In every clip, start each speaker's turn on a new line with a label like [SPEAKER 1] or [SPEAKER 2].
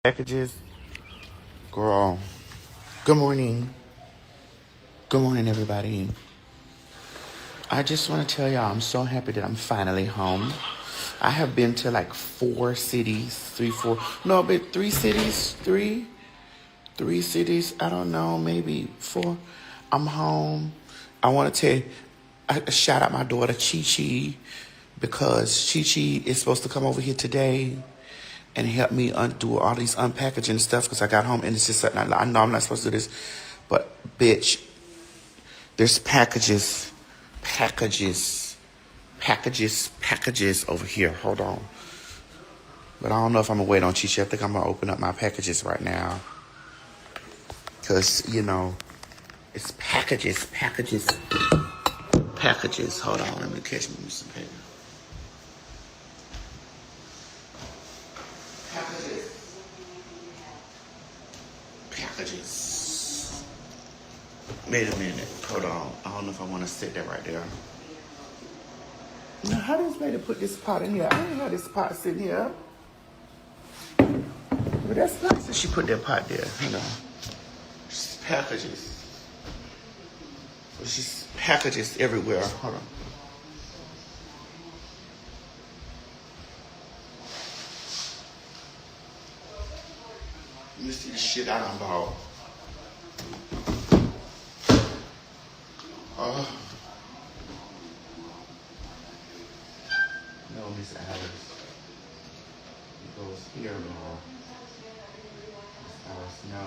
[SPEAKER 1] Packages. Girl. Good morning. Good morning, everybody. I just want to tell y'all I'm so happy that I'm finally home. I have been to like 4 cities, 3, 4, no, but 3 cities, 3 cities, I don't know, maybe 4. I'm home. I want to tell you, I shout out my daughter, Chi-Chi, because Chi-Chi is supposed to come over here today and help me do all these unpackaging stuff because I got home and it's just something I know I'm not supposed to do this, but bitch, there's packages over here. Hold on. But I don't know if I'm gonna wait on Chi-Chi. I think I'm gonna open up my packages right now because it's packages. Hold on, let me catch me some paper. Packages. Wait a minute. Hold on. I don't know if I want to sit that right there. Now, how does lady put this pot in here? I didn't have this pot sitting here. But that's nice that she put that pot there. Just packages. There's just packages everywhere. Hold on. Let me see the shit I done bought. No, Miss Alice. It goes here, girl. Miss Alice, no.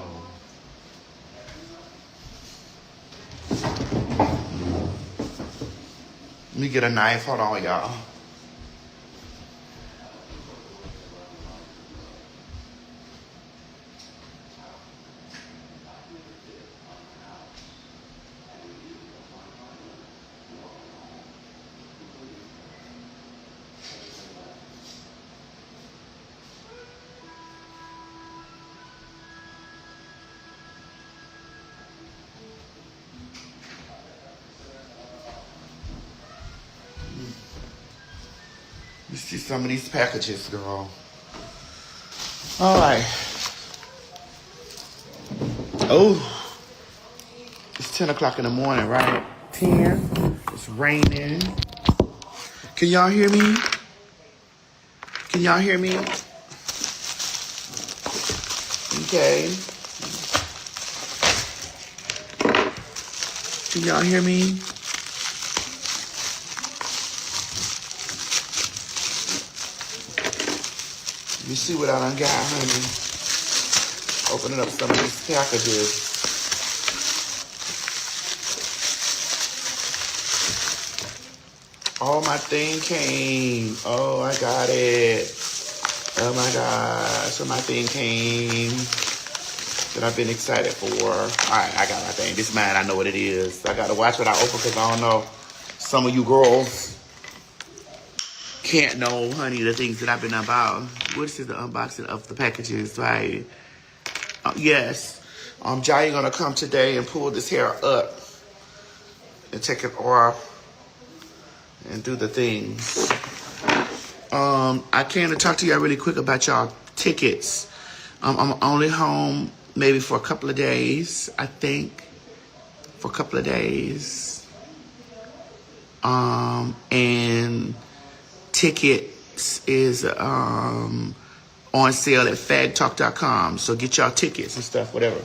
[SPEAKER 1] Let me get a knife. Hold on, y'all. You see some of these packages, girl. All right. Oh, it's 10 o'clock in the morning, right? 10. It's raining. Can y'all hear me? Can y'all hear me? Okay. Can y'all hear me? You see what I done got, honey? Opening up some of these packages. Oh, my thing came. Oh, I got it. Oh my gosh, so my thing came that I've been excited for. All right, I got my thing. This is mine. I know what it is. I got to watch what I open because I don't know. Some of you girls can't know, honey, the things that I've been about. This is the unboxing of the packages, right? Yes. Jai gonna come today and pull this hair up and take it off and do the things. I came to talk to y'all really quick about y'all tickets. I'm only home maybe for a couple of days, I think. For a couple of days. And tickets is on sale at fagtalk.com. So get y'all tickets and stuff, whatever.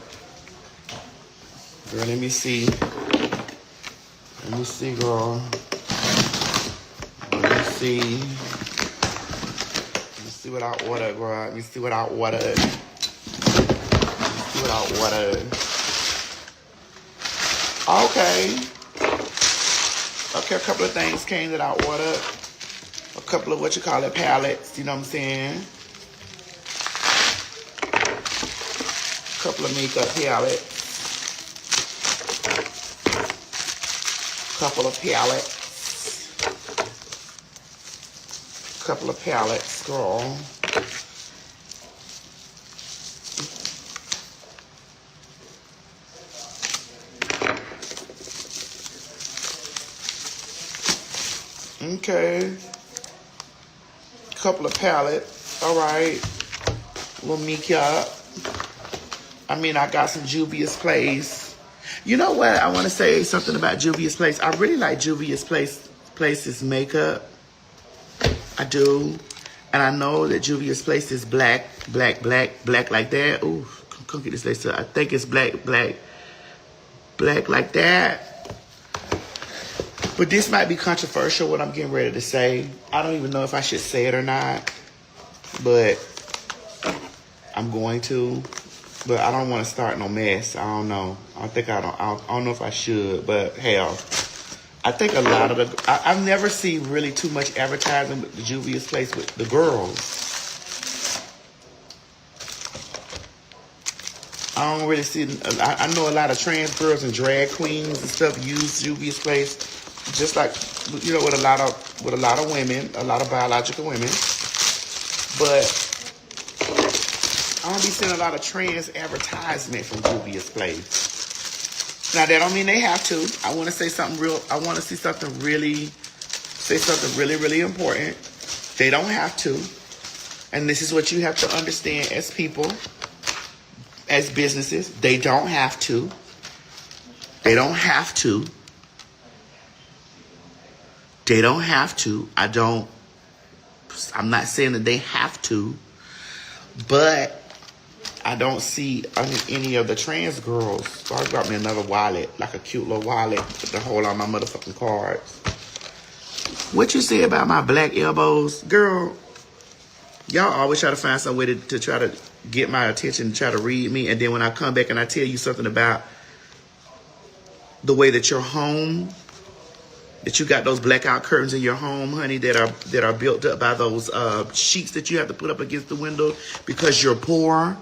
[SPEAKER 1] Girl, let me see. Let me see, girl. Let me see. Let me see what I ordered, girl. Let me see what I ordered. Let me see what I ordered. Okay. Okay, a couple of things came that I ordered. A couple of palettes, you know what I'm saying? A couple of makeup palettes. Couple of palettes, girl. Okay. Couple of palettes. All right. little makeup. I mean, I got some Juvia's Place. You know what? I want to say something about Juvia's Place. I really like Juvia's Place's makeup. I do. And I know that Juvia's Place is black like that. Ooh, come get this lace up. I think it's black like that. But this might be controversial, what I'm getting ready to say. I don't even know if I should say it or not. But I'm going to. But I don't want to start no mess. I don't know. I don't know if I should. But hell, I think a lot of I've never seen really too much advertising with the Juvia's Place with the girls. I don't really see. I know a lot of trans girls and drag queens and stuff use Juvia's Place, just like with a lot of women, a lot of biological women. But I don't be seeing a lot of trans advertisement from Juvia's Place. Now that don't mean they have to. I want to say something real. I want to say something really important. They don't have to, and this is what you have to understand as people. As businesses, they don't have to. They don't have to. They don't have to. I'm not saying that they have to, but I don't see any of the trans girls. So I got me another wallet, like a cute little wallet to hold all my motherfucking cards. What you say about my black elbows? Girl, y'all always try to find some way to try to get my attention, try to read me, and then when I come back and I tell you something about the way that your home, that you got those blackout curtains in your home, honey, that are built up by those sheets that you have to put up against the window because you're poor,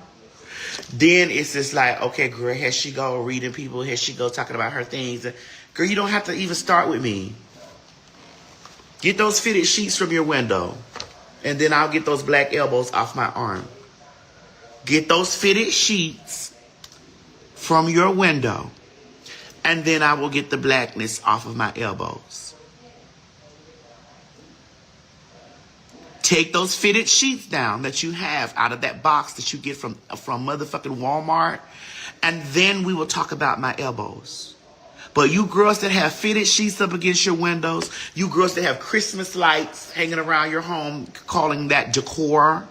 [SPEAKER 1] then it's just like, okay, girl, here she go reading people, here she go talking about her things. Girl, you don't have to even start with me. Get those fitted sheets from your window, and then I'll get those black elbows off my arm. Get those fitted sheets from your window, and then I will get the blackness off of my elbows. Take those fitted sheets down that you have out of that box that you get from motherfucking Walmart, and then we will talk about my elbows. But you girls that have fitted sheets up against your windows, you girls that have Christmas lights hanging around your home, calling that decor,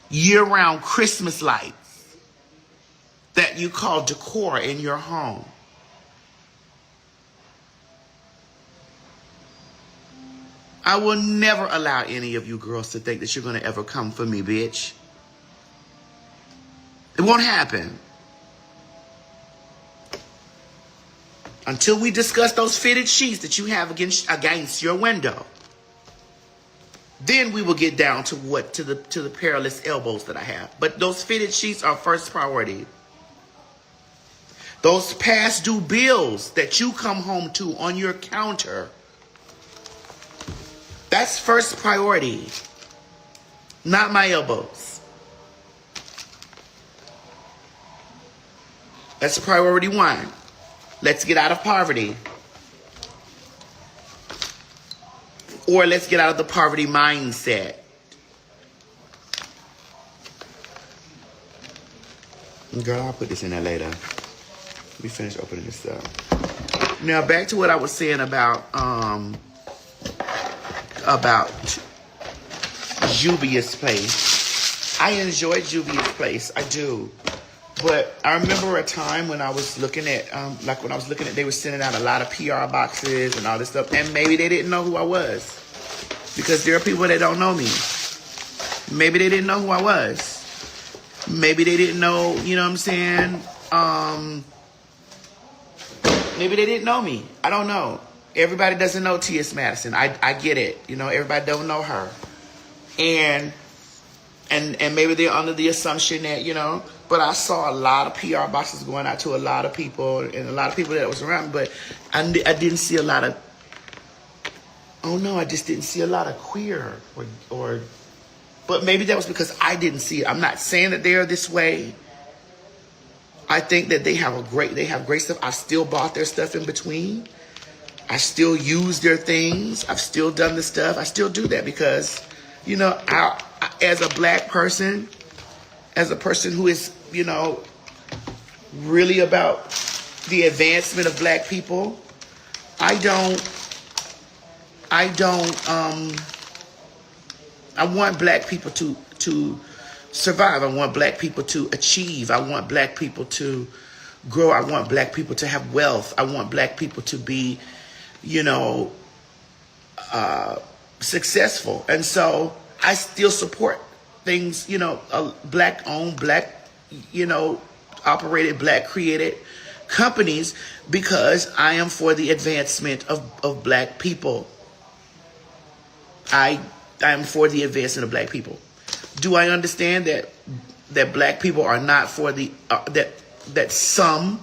[SPEAKER 1] year-round Christmas lights that you call decor in your home. I will never allow any of you girls to think that you're going to ever come for me, bitch. It won't happen. Until we discuss those fitted sheets that you have against your window. Then we will get down to the perilous elbows that I have. But those fitted sheets are first priority. Those past due bills that you come home to on your counter, that's first priority. Not my elbows. That's priority one. Let's get out of poverty. Or let's get out of the poverty mindset. Girl, I'll put this in there later. Let me finish opening this up. Now, back to what I was saying about Juvia's Place. I enjoy Juvia's Place. I do. But I remember a time when I was looking at, they were sending out a lot of PR boxes and all this stuff. And maybe they didn't know who I was. Because there are people that don't know me. Maybe they didn't know who I was. Maybe they didn't know, you know what I'm saying? Maybe they didn't know me. I don't know. Everybody doesn't know T.S. Madison. I get it. You know, everybody don't know her. And maybe they're under the assumption that, you know, but I saw a lot of PR boxes going out to a lot of people and a lot of people that was around me, but I didn't see a lot of, I just didn't see a lot of queer but maybe that was because I didn't see it. I'm not saying that they're this way. I think that they have great stuff. I still bought their stuff in between. I still use their things. I've still done the stuff. I still do that because, you know, as a black person, as a person who is, you know, really about the advancement of black people, I want black people to survive. I want black people to achieve. I want black people to grow. I want black people to have wealth. I want black people to be, you know, successful. And so I still support things, you know, black owned, black, you know, operated, black created companies, because I am for the advancement of black people. I am for the advancement of black people. Do I understand that black people are not for the that some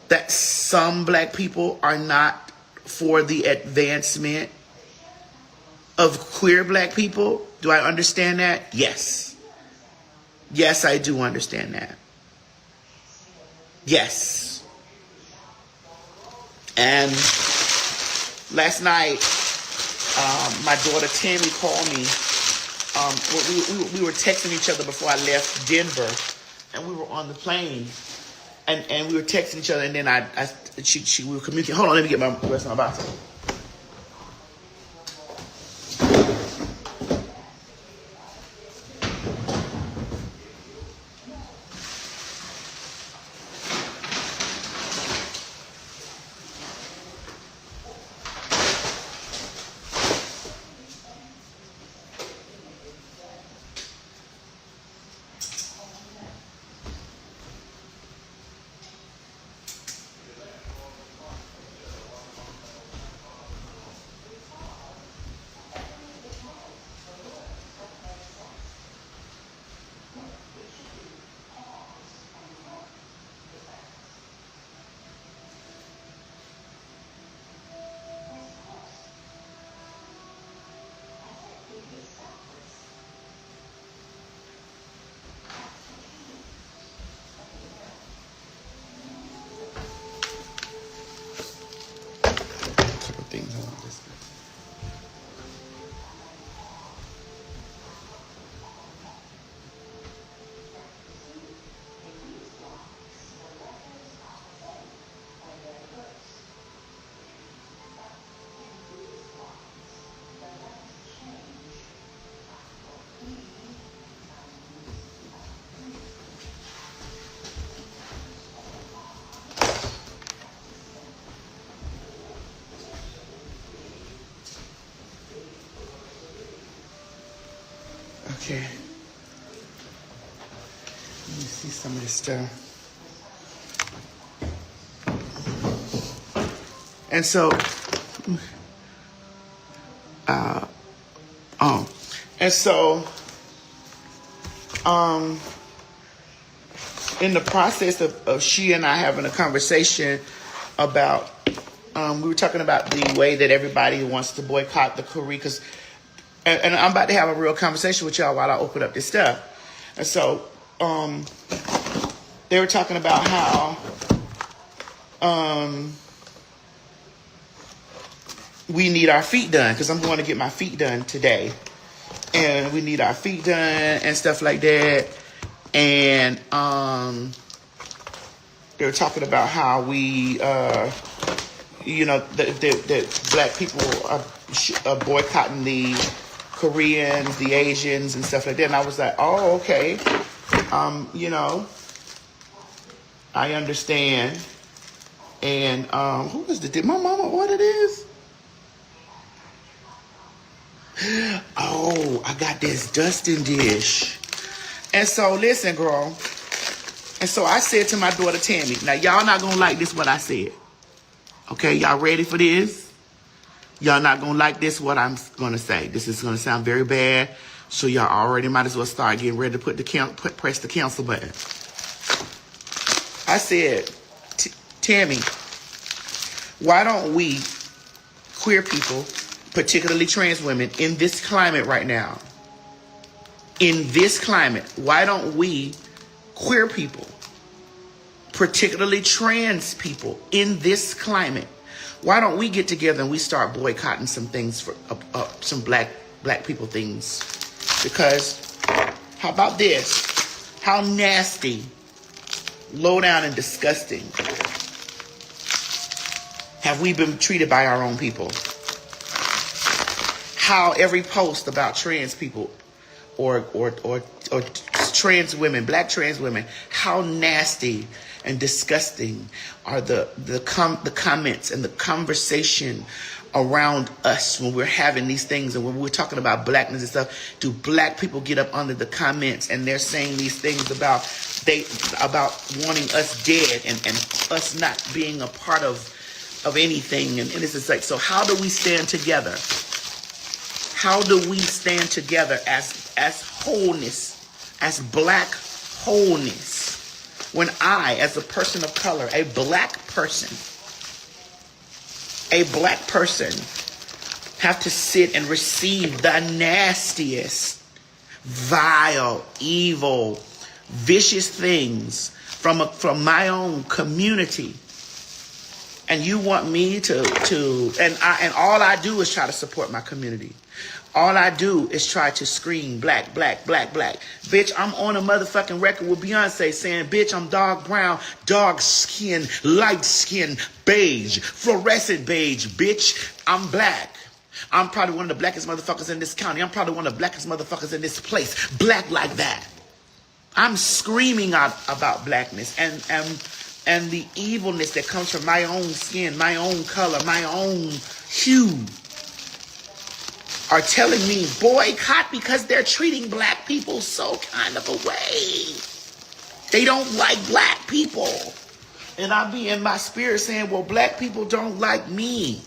[SPEAKER 1] black people are not for the advancement of queer black people? Do I understand that? Yes. Yes, I do understand that. Yes. And last night, my daughter Tammy called me. We were texting each other before I left Denver, and we were on the plane, and we were texting each other, and then we were communicating. Hold on, let me get my rest of my box. Things I want to discuss. Okay. Let me see some of this stuff. And so, in the process of she and I having a conversation about, we were talking about the way that everybody wants to boycott the Korea, because, and I'm about to have a real conversation with y'all while I open up this stuff. And so, they were talking about how, we need our feet done, because I'm going to get my feet done today. And we need our feet done and stuff like that. And they were talking about how we, the black people are boycotting the Koreans, the Asians, and stuff like that. And I was like, oh, okay. I understand. And who is did my mama order this? Oh, I got this Dustin dish. And so, listen, girl. And so I said to my daughter, Tammy, now y'all not going to like this what I said. Okay, y'all ready for this? Y'all not going to like this what I'm going to say. This is going to sound very bad. So y'all already might as well start getting ready to press the cancel button. I said, Tammy, why don't we, queer people, particularly trans women, in this climate right now, in this climate, why don't we, queer people, particularly trans people, in this climate, why don't we get together and we start boycotting some things for some black people things? Because how about this? How nasty, low down, and disgusting have we been treated by our own people? How every post about trans people or trans women, black trans women, how nasty and disgusting are the comments and the conversation around us when we're having these things, and when we're talking about blackness and stuff. Do black people get up under the comments and they're saying these things about wanting us dead and us not being a part of anything? And it's just like, so how do we stand together? How do we stand together as wholeness, as black wholeness, when I, as a person of color, a black person, have to sit and receive the nastiest, vile, evil, vicious things from my own community? And you want me to all I do is try to support my community. All I do is try to scream black, black, black, black. Bitch, I'm on a motherfucking record with Beyonce saying, bitch, I'm dark brown, dark skin, light skin, beige, fluorescent beige, bitch. I'm black. I'm probably one of the blackest motherfuckers in this county. I'm probably one of the blackest motherfuckers in this place. Black like that. I'm screaming out about blackness and the evilness that comes from my own skin, my own color, my own hue, are telling me boycott because they're treating black people so kind of a way. They don't like black people. And I be in my spirit saying, well, black people don't like me.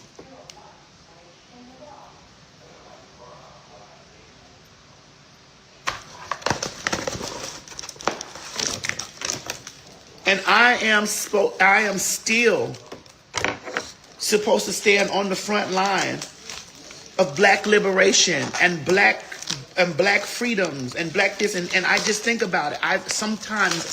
[SPEAKER 1] And I am still supposed to stand on the front line of black liberation and black freedoms and black this, and I just think about it. I sometimes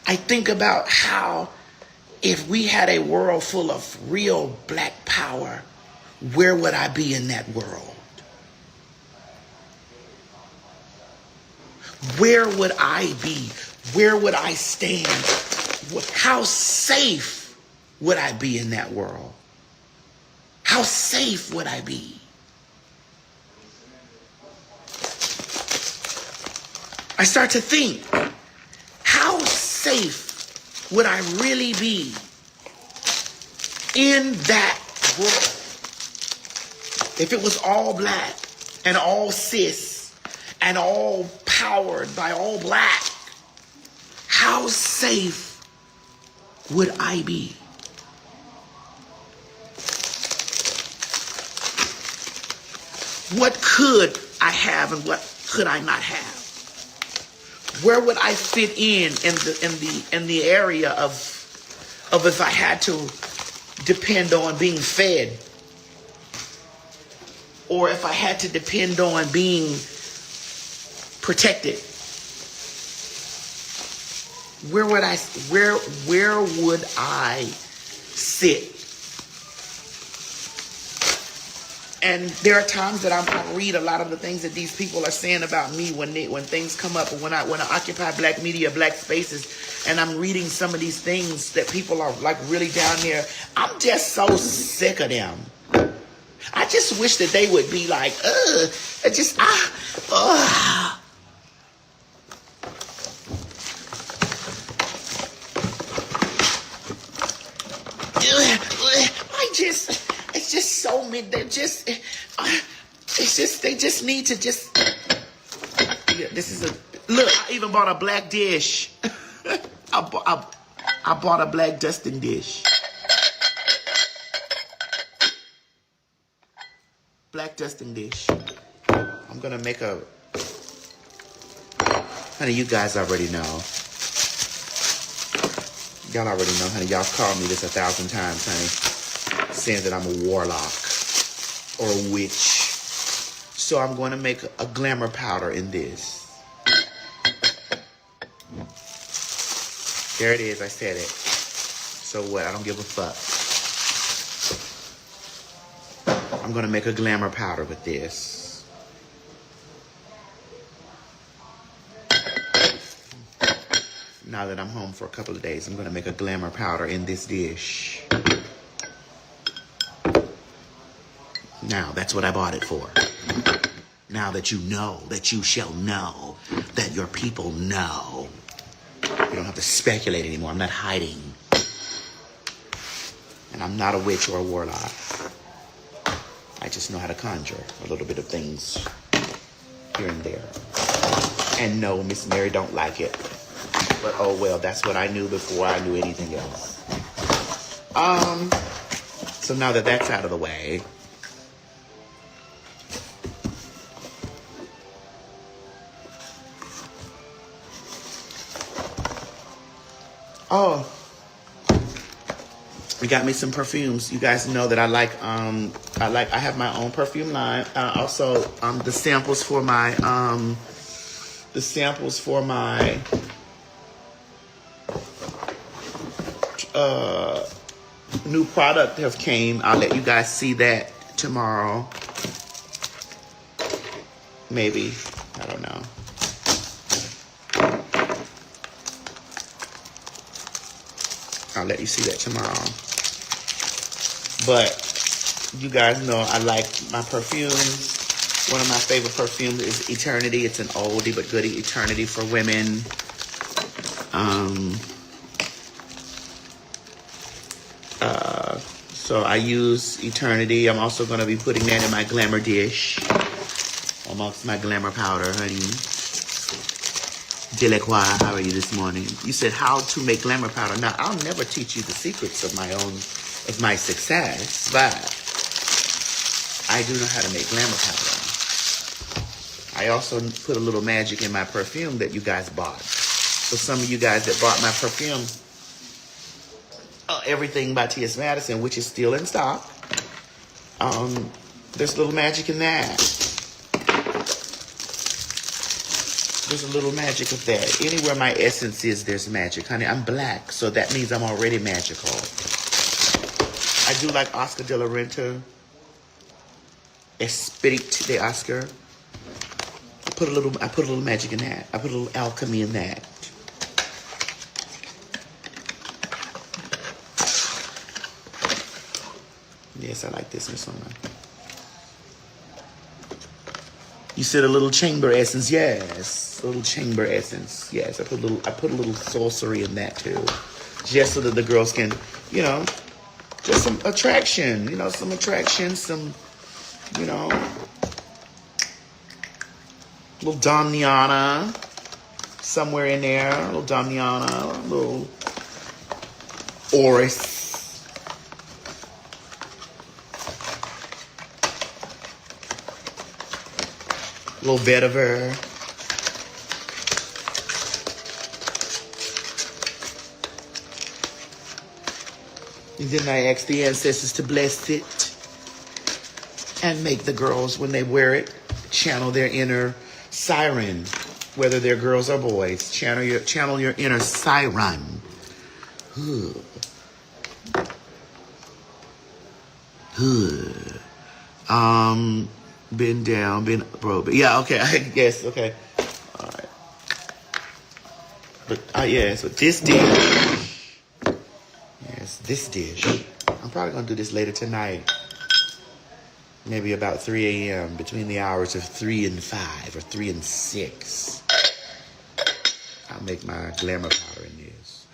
[SPEAKER 1] I think about how if we had a world full of real black power, where would I be in that world? Where would I be? Where would I stand? How safe would I be in that world? How safe would I be? I start to think, how safe would I really be in that world if it was all black and all cis and all powered by all black? How safe would I be? What could I have and what could I not have? Where would I fit in the area of if I had to depend on being fed, or if I had to depend on being protected? Where would I sit? And there are times that I read a lot of the things that these people are saying about me when things come up, or when I occupy black media, black spaces, and I'm reading some of these things that people are like really down there. I'm just so sick of them. I just wish that they would be like, it's just so many. They just need to just. Yeah, this is look. I even bought a black dish. I bought a black dusting dish. Black dusting dish. I'm gonna make a. Honey, you guys already know. Y'all already know, honey. Y'all called me this 1,000 times, honey, saying that I'm a warlock or a witch. So I'm going to make a glamour powder in this. There it is. I said it. so what? I don't give a fuck. I'm gonna make a glamour powder with this. Now that I'm home for a couple of days, I'm gonna make a glamour powder in this dish. Now, that's what I bought it for. Now that you know, that you shall know, that your people know. You don't have to speculate anymore. I'm not hiding. And I'm not a witch or a warlock. I just know how to conjure a little bit of things here and there. And no, Miss Mary don't like it. But oh well, that's what I knew before I knew anything else. So now that that's out of the way, we got me some perfumes. You guys know that I have my own perfume line. Also, the samples for my new product have came. I'll let you guys see that tomorrow. Maybe. I don't know. I'll let you see that tomorrow. But you guys know I like my perfumes. One of my favorite perfumes is Eternity. It's an oldie but goodie, Eternity for women. So I use Eternity. I'm also going to be putting that in my glamour dish amongst my glamour powder, honey. Delacroix, how are you this morning? You said how to make glamour powder. Now, I'll never teach you the secrets of my success, but I do know how to make glamour powder. I also put a little magic in my perfume that you guys bought. So some of you guys that bought my perfume, Everything by T.S. Madison, which is still in stock, there's a little magic in that. There's a little magic of that. Anywhere my essence is, there's magic. Honey, I'm black, so that means I'm already magical. I do like Oscar de la Renta. Esprit de Oscar. I put a little magic in that. I put a little alchemy in that. Yes, I like this, Miss Luna. You said a little chamber essence, yes. A little chamber essence, yes. I put a little sorcery in that too, just so that the girls can, just some attraction, some little Damiana somewhere in there, a little Damiana, a little Oris. A little vetiver. And then I ask the ancestors to bless it and make the girls, when they wear it, channel their inner siren, whether they're girls or boys. Channel your inner siren. Been down, been broke. Yeah, okay, I guess, okay. All right. But, so this dish. I'm probably going to do this later tonight. Maybe about 3 a.m. between the hours of 3 and 5 or 3 and 6. I'll make my glamour powder in this.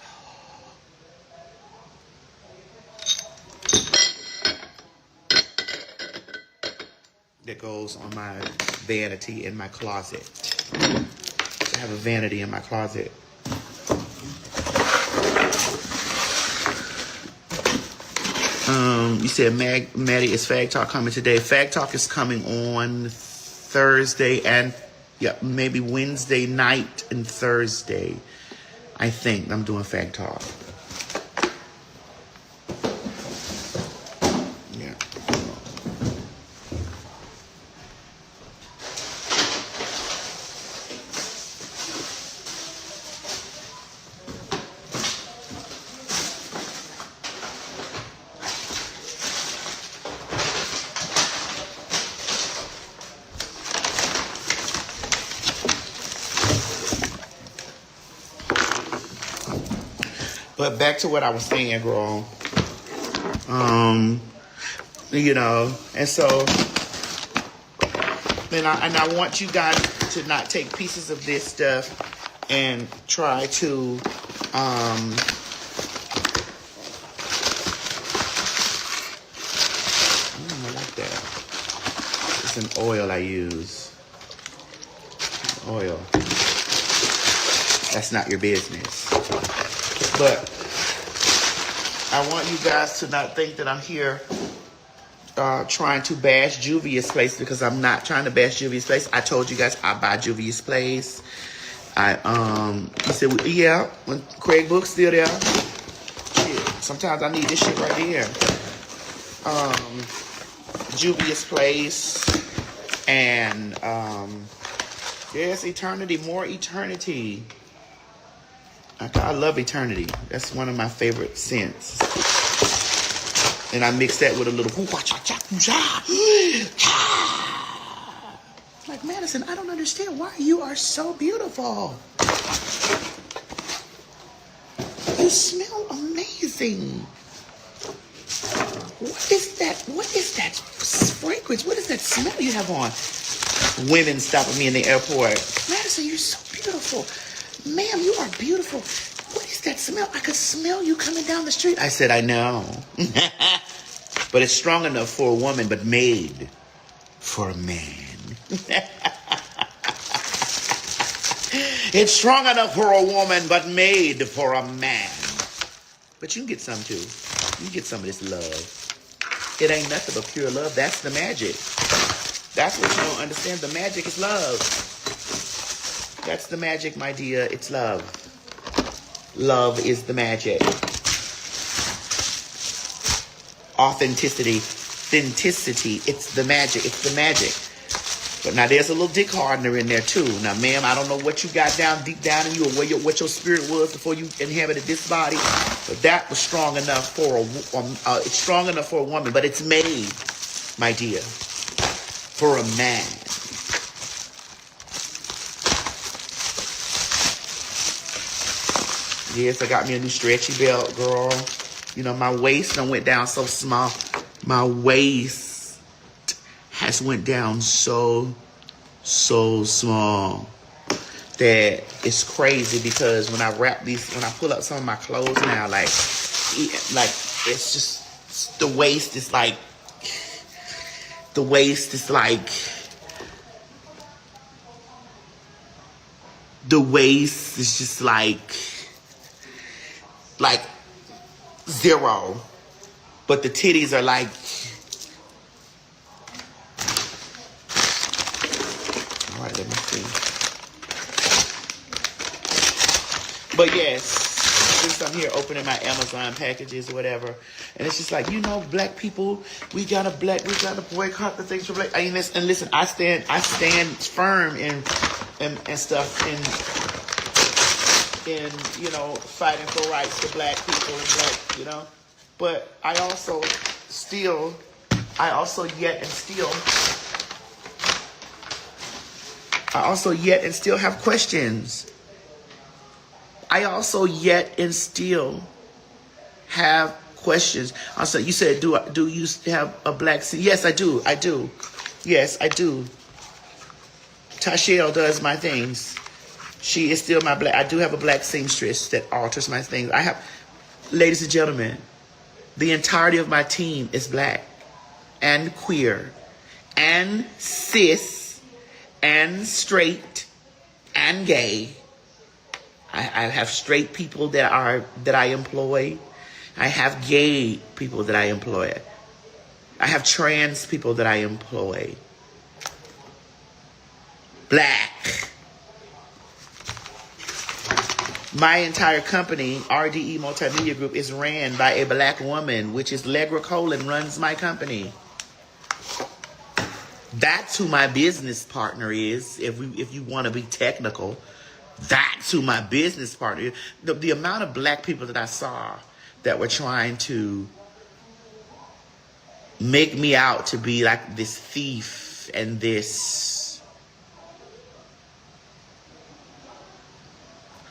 [SPEAKER 1] That goes on my vanity in my closet. I have a vanity in my closet. You said, Maddie, is Fag Talk coming today? Fag Talk is coming on Thursday and, maybe Wednesday night and Thursday. I think I'm doing Fag Talk. Yeah. But back to what I was saying, girl. You know, and so, and I want you guys to not take pieces of this stuff and try to, I don't like that. It's an oil I use. Oil. That's not your business. But I want you guys to not think that I'm here trying to bash Juvia's Place, because I'm not trying to bash Juvia's Place. I told you guys I buy Juvia's Place. He said, yeah, when Craig Book's still there. Shit, sometimes I need this shit right here. Juvia's Place. And, yes, Eternity, more Eternity. I love Eternity. That's one of my favorite scents. And I mix that with a little like, Madison, I don't understand why you are so beautiful. You smell amazing. What is that? What is that fragrance? What is that smell you have on? Women stopping me in the airport. Madison, you're so beautiful. Ma'am, you are beautiful. What is that smell? I could smell you coming down the street. I said, I know. But it's strong enough for a woman, but made for a man. It's strong enough for a woman, but made for a man. But you can get some too. You can get some of this love. It ain't nothing but pure love. That's the magic. That's what you don't understand. The magic is love. That's the magic, my dear. It's love. Love is the magic. Authenticity. It's the magic. It's the magic. But now there's a little dick hardener in there too. Now, ma'am, I don't know what you got down deep down in you, or what your spirit was before you inhabited this body. But that was strong enough for it's strong enough for a woman. But it's made, my dear, for a man. Yes, I got me a new stretchy belt, girl. You know, my waist done went down so small. My waist has went down so small that it's crazy, because when I pull up some of my clothes now, like it's just, the waist is like just like zero, but the titties are like, all right, let me see. But yes, since I'm here opening my Amazon packages or whatever, and it's just like, you know, black people, we gotta boycott the things for black. And listen, I stand firm in stuff in you know, fighting for rights for black people and black, you know. But I also yet and still have questions. I also yet and still have questions. Also, you said, do you have a black seam? Yes, I do. Yes, I do. Tashelle does my things. She is still my black. I do have a black seamstress that alters my things. I have, ladies and gentlemen, the entirety of my team is black and queer and cis and straight and gay. I have straight people that I employ. I have gay people that I employ. I have trans people that I employ. Black. My entire company, RDE Multimedia Group, is ran by a black woman, which is Legra Colin, runs my company. That's who my business partner is, if you want to be technical. That's who my business partner is. The amount of black people that I saw that were trying to make me out to be like this thief and this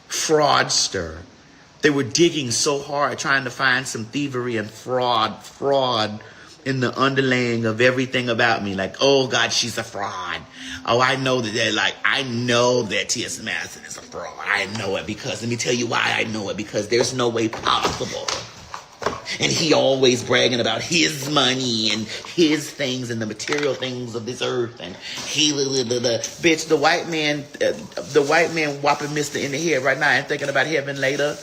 [SPEAKER 1] fraudster They were digging so hard trying to find some thievery and fraud in the underlaying of everything about me. Like, oh God, she's a fraud. Oh, I know I know that T.S. Madison is a fraud. I know it because, let me tell you why I know it, because there's no way possible. And he always bragging about his money and his things and the material things of this earth. And bitch, the white man whopping Mr. in the head right now and thinking about heaven later.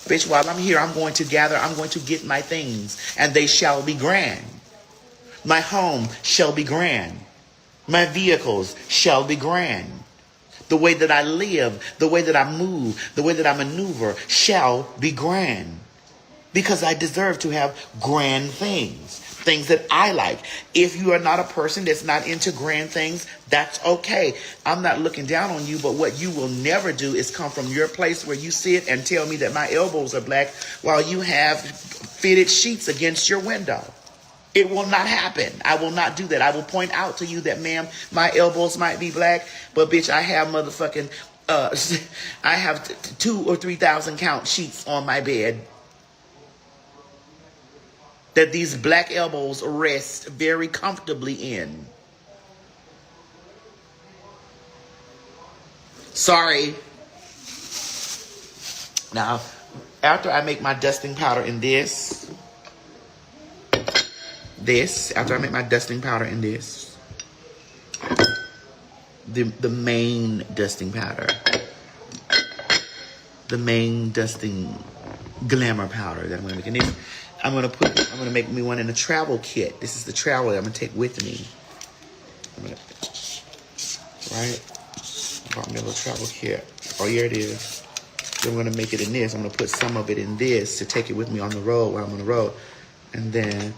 [SPEAKER 1] Bitch, while I'm here, I'm going to get my things, and they shall be grand. My home shall be grand. My vehicles shall be grand. The way that I live, the way that I move, the way that I maneuver shall be grand. Because I deserve to have grand things. Things that I like. If you are not a person that's not into grand things, that's okay. I'm not looking down on you, but what you will never do is come from your place where you sit and tell me that my elbows are black while you have fitted sheets against your window. It will not happen. I will not do that. I will point out to you that, ma'am, my elbows might be black, but bitch, I have motherfucking, I have 2,000 or 3,000 count sheets on my bed that these black elbows rest very comfortably in. Sorry. Now, after I make my dusting powder in after I make my dusting powder in this, the main dusting powder, the main dusting glamour powder that I'm going to make in this, I'm going to make me one in a travel kit. This is the travel that I'm going to take with me. Right? I bought me a little travel kit. Oh, here it is. Then I'm going to make it in this. I'm going to put some of it in this to take it with me on the road while I'm on the road. And then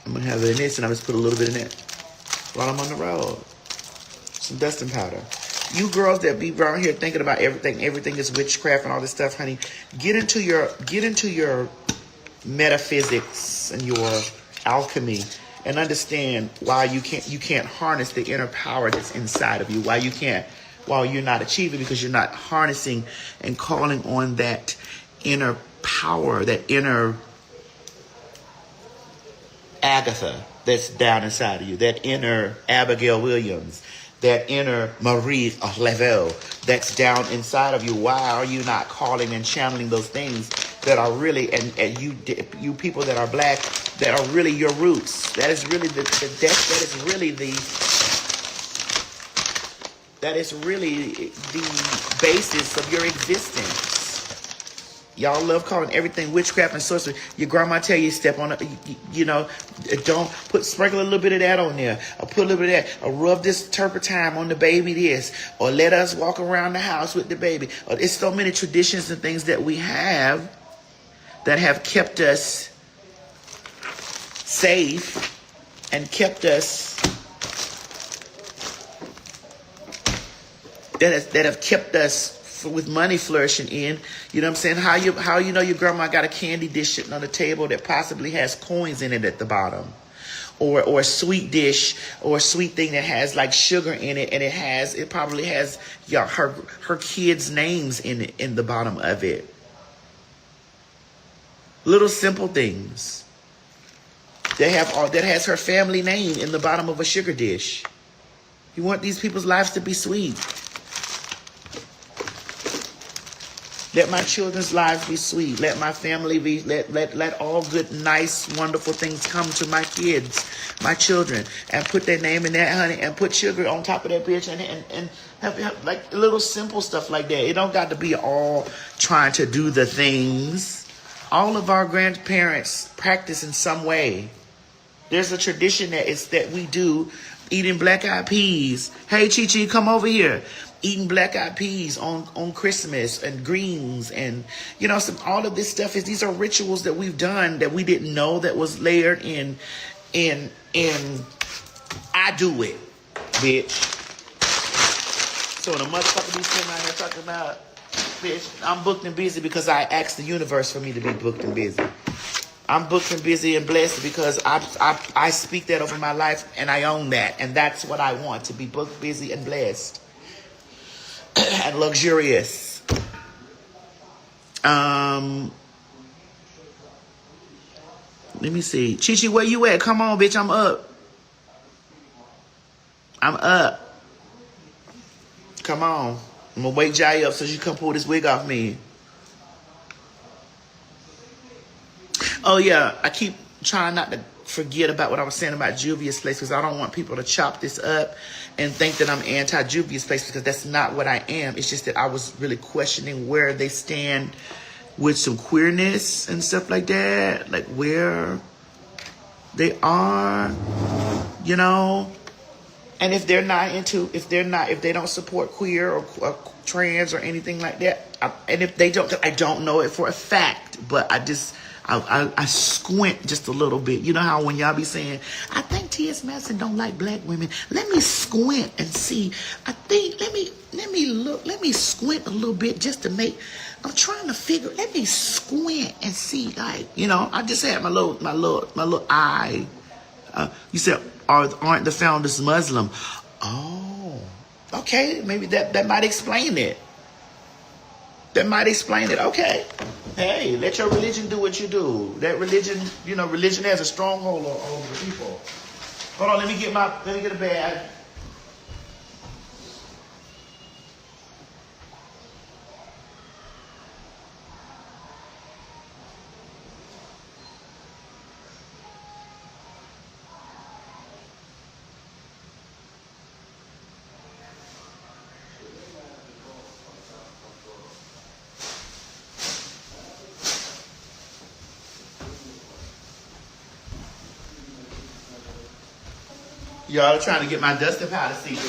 [SPEAKER 1] I'm going to have it in this, and I just put a little bit in it while I'm on the road. Some dusting powder. You girls that be around here thinking about everything is witchcraft and all this stuff, honey, get into your metaphysics and your alchemy and understand why you can't harness the inner power that's inside of you. Why you're not achieving, because you're not harnessing and calling on that inner power, that inner Agatha that's down inside of you, that inner Abigail Williams, that inner Marie Level that's down inside of you. Why are you not calling and channeling those things that are really, and you people that are black, that are really your roots? That is really the basis of your existence. Y'all love calling everything witchcraft and sorcery. Your grandma tell you step on it, don't sprinkle a little bit of that on there, or put a little bit of that, or rub this turpentine on the baby this, or let us walk around the house with the baby. Or it's so many traditions and things that we have that have kept us safe and kept us, that have kept us with money flourishing in. You know what I'm saying? How you know your grandma got a candy dish sitting on the table that possibly has coins in it at the bottom, or a sweet dish or a sweet thing that has like sugar in it, and it probably has her kids' names in it in the bottom of it. Little simple things that has her family name in the bottom of a sugar dish. You want these people's lives to be sweet. Let my children's lives be sweet. Let my family be, let all good, nice, wonderful things come to my kids, my children, and put their name in that, honey, and put sugar on top of that bitch, and have like little simple stuff like that. It don't got to be all trying to do the things. All of our grandparents practice in some way. There's a tradition that we do, eating black-eyed peas. Hey, Chi-Chi, come over here. Eating black-eyed peas on Christmas, and greens, and all of this stuff these are rituals that we've done that we didn't know that was layered in I do it, bitch. So when a motherfucker be sitting out here talking about, bitch, I'm booked and busy because I asked the universe for me to be booked and busy. I'm booked and busy and blessed because I speak that over my life, and I own that, and that's what I want, to be booked, busy, and blessed. And luxurious. Um, let me see. Chi, where you at? Come on, bitch. I'm up. I'm up. Come on. I'm gonna wake Jai up so she can pull this wig off me. Oh yeah, I keep trying not to forget about what I was saying about Juvia's Place, because I don't want people to chop this up and think that I'm anti-Juvia's Place, because that's not what I am. It's just that I was really questioning where they stand with some queerness and stuff like that, like where they are, you know. And if they're not into, if they don't support queer or trans or anything like that, and if they don't, I don't know it for a fact, but I squint just a little bit. You know how when y'all be saying, I think T.S. Madison don't like black women. Let me squint and see. I think, let me squint a little bit just to make, I'm trying to figure, let me squint and see, like, you know, I just had my little eye. You said, aren't the founders Muslim? Oh, okay. Maybe that might explain it. That might explain it. Okay. Hey, let your religion do what you do. That religion, you know, religion has a stronghold over the people. Hold on, let me get a bag. Y'all are trying to get my dusting powder secret.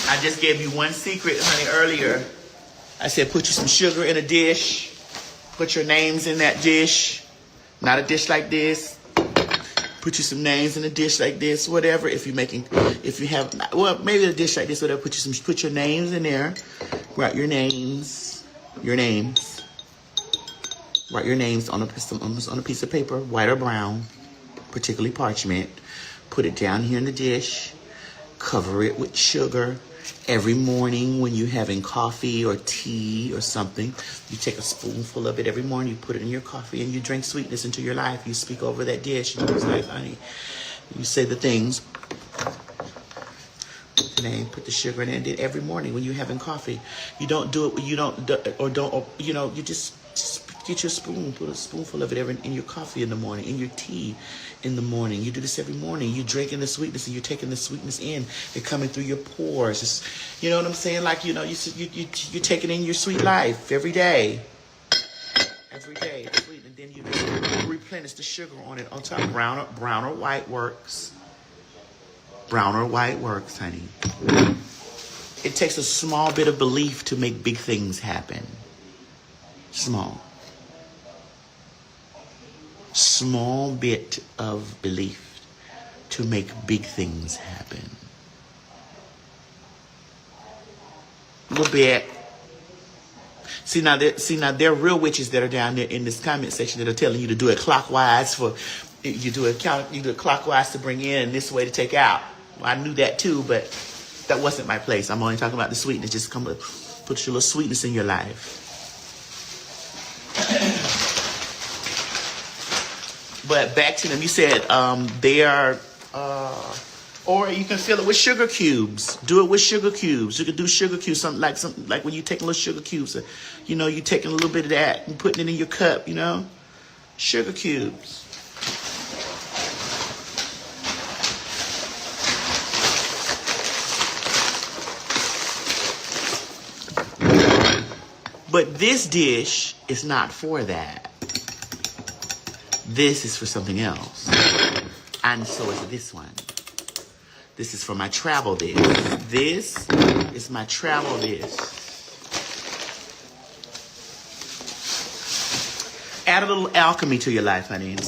[SPEAKER 1] I just gave you one secret, honey, earlier. I said put you some sugar in a dish. Put your names in that dish. Not a dish like this. Put you some names in a dish like this, whatever. If you have, well, maybe a dish like this, whatever. Put your names in there. Write your names. Write your names on a piece of paper, white or brown. Particularly parchment. Put it down here in the dish. Cover it with sugar. Every morning when you're having coffee or tea or something, you take a spoonful of it every morning. You put it in your coffee and you drink sweetness into your life. You speak over that dish. You say, honey, you say the things. Put the name, put the sugar in it. And then every morning when you're having coffee, you don't do it. You just get your spoon, put a spoonful of it in your coffee in the morning, in your tea in the morning. You do this every morning. You're drinking the sweetness and you're taking the sweetness in. It's coming through your pores. It's, you know what I'm saying? Like, you know, you're taking in your sweet life every day. Every day. It's sweet. And then you just replenish the sugar on it on top. Brown or white works. Brown or white works, honey. It takes a small bit of belief to make big things happen. Small bit of belief to make big things happen. A little bit. See now, there are real witches that are down there in this comment section that are telling you to do it clockwise. You do it clockwise to bring in and this way to take out. Well, I knew that too, but that wasn't my place. I'm only talking about the sweetness. Just put your little sweetness in your life. But back to them, you said they are, or you can fill it with sugar cubes. Do it with sugar cubes. You can do sugar cubes, something like when you take little sugar cubes. You know, you taking a little bit of that and putting it in your cup. You know, sugar cubes. But this dish is not for that. This is for something else. And so is this one. This is for my travel dish. This is my travel dish. Add a little alchemy to your life, honey, and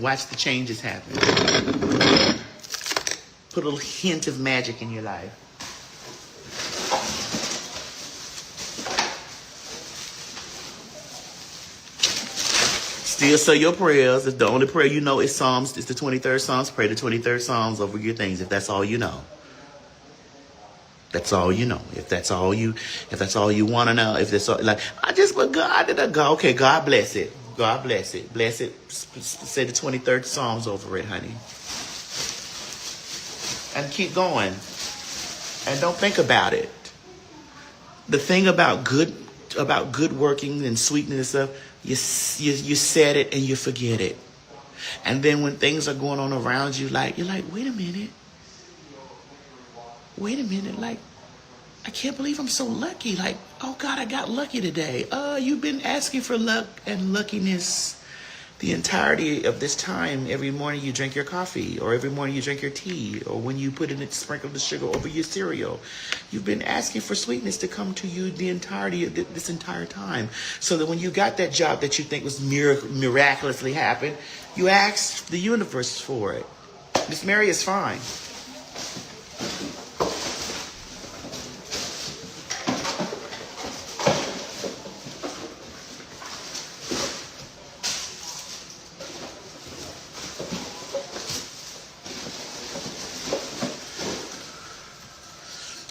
[SPEAKER 1] watch the changes happen. Put a little hint of magic in your life. Still say your prayers. If the only prayer you know is Psalms, it's the 23rd Psalms. Pray the 23rd Psalms over your things if that's all you know. That's all you know. If that's all you want to know, if that's all, like, but God did a go. Okay, God bless it. God bless it. Bless it. Say the 23rd Psalms over it, honey. And keep going. And don't think about it. The thing about good working and sweetness and stuff, you said it and you forget it. And then when things are going on around you, like, you're like, wait a minute, like, I can't believe I'm so lucky. Like, oh God, I got lucky today. You've been asking for luck and luckiness the entirety of this time. Every morning you drink your coffee, or every morning you drink your tea, or when you put in it, sprinkle the sugar over your cereal. You've been asking for sweetness to come to you the entirety of this entire time. So that when you got that job that you think was miraculously happened, you asked the universe for it. Miss Mary is fine.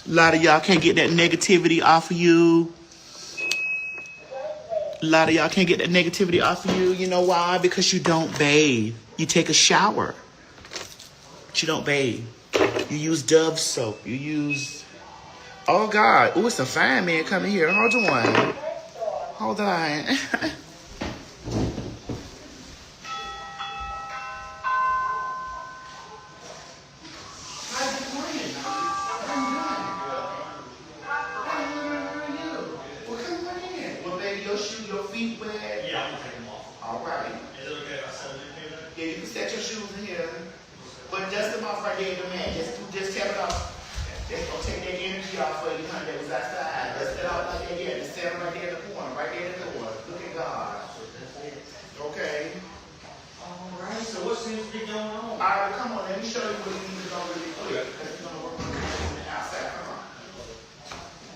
[SPEAKER 1] A lot of y'all can't get that negativity off of you. A lot of y'all can't get that negativity off of you. You know why? Because you don't bathe. You take a shower, but you don't bathe. You use Dove soap. You use... Oh, God. Oh, it's a fine man coming here. Hold on. Hold on.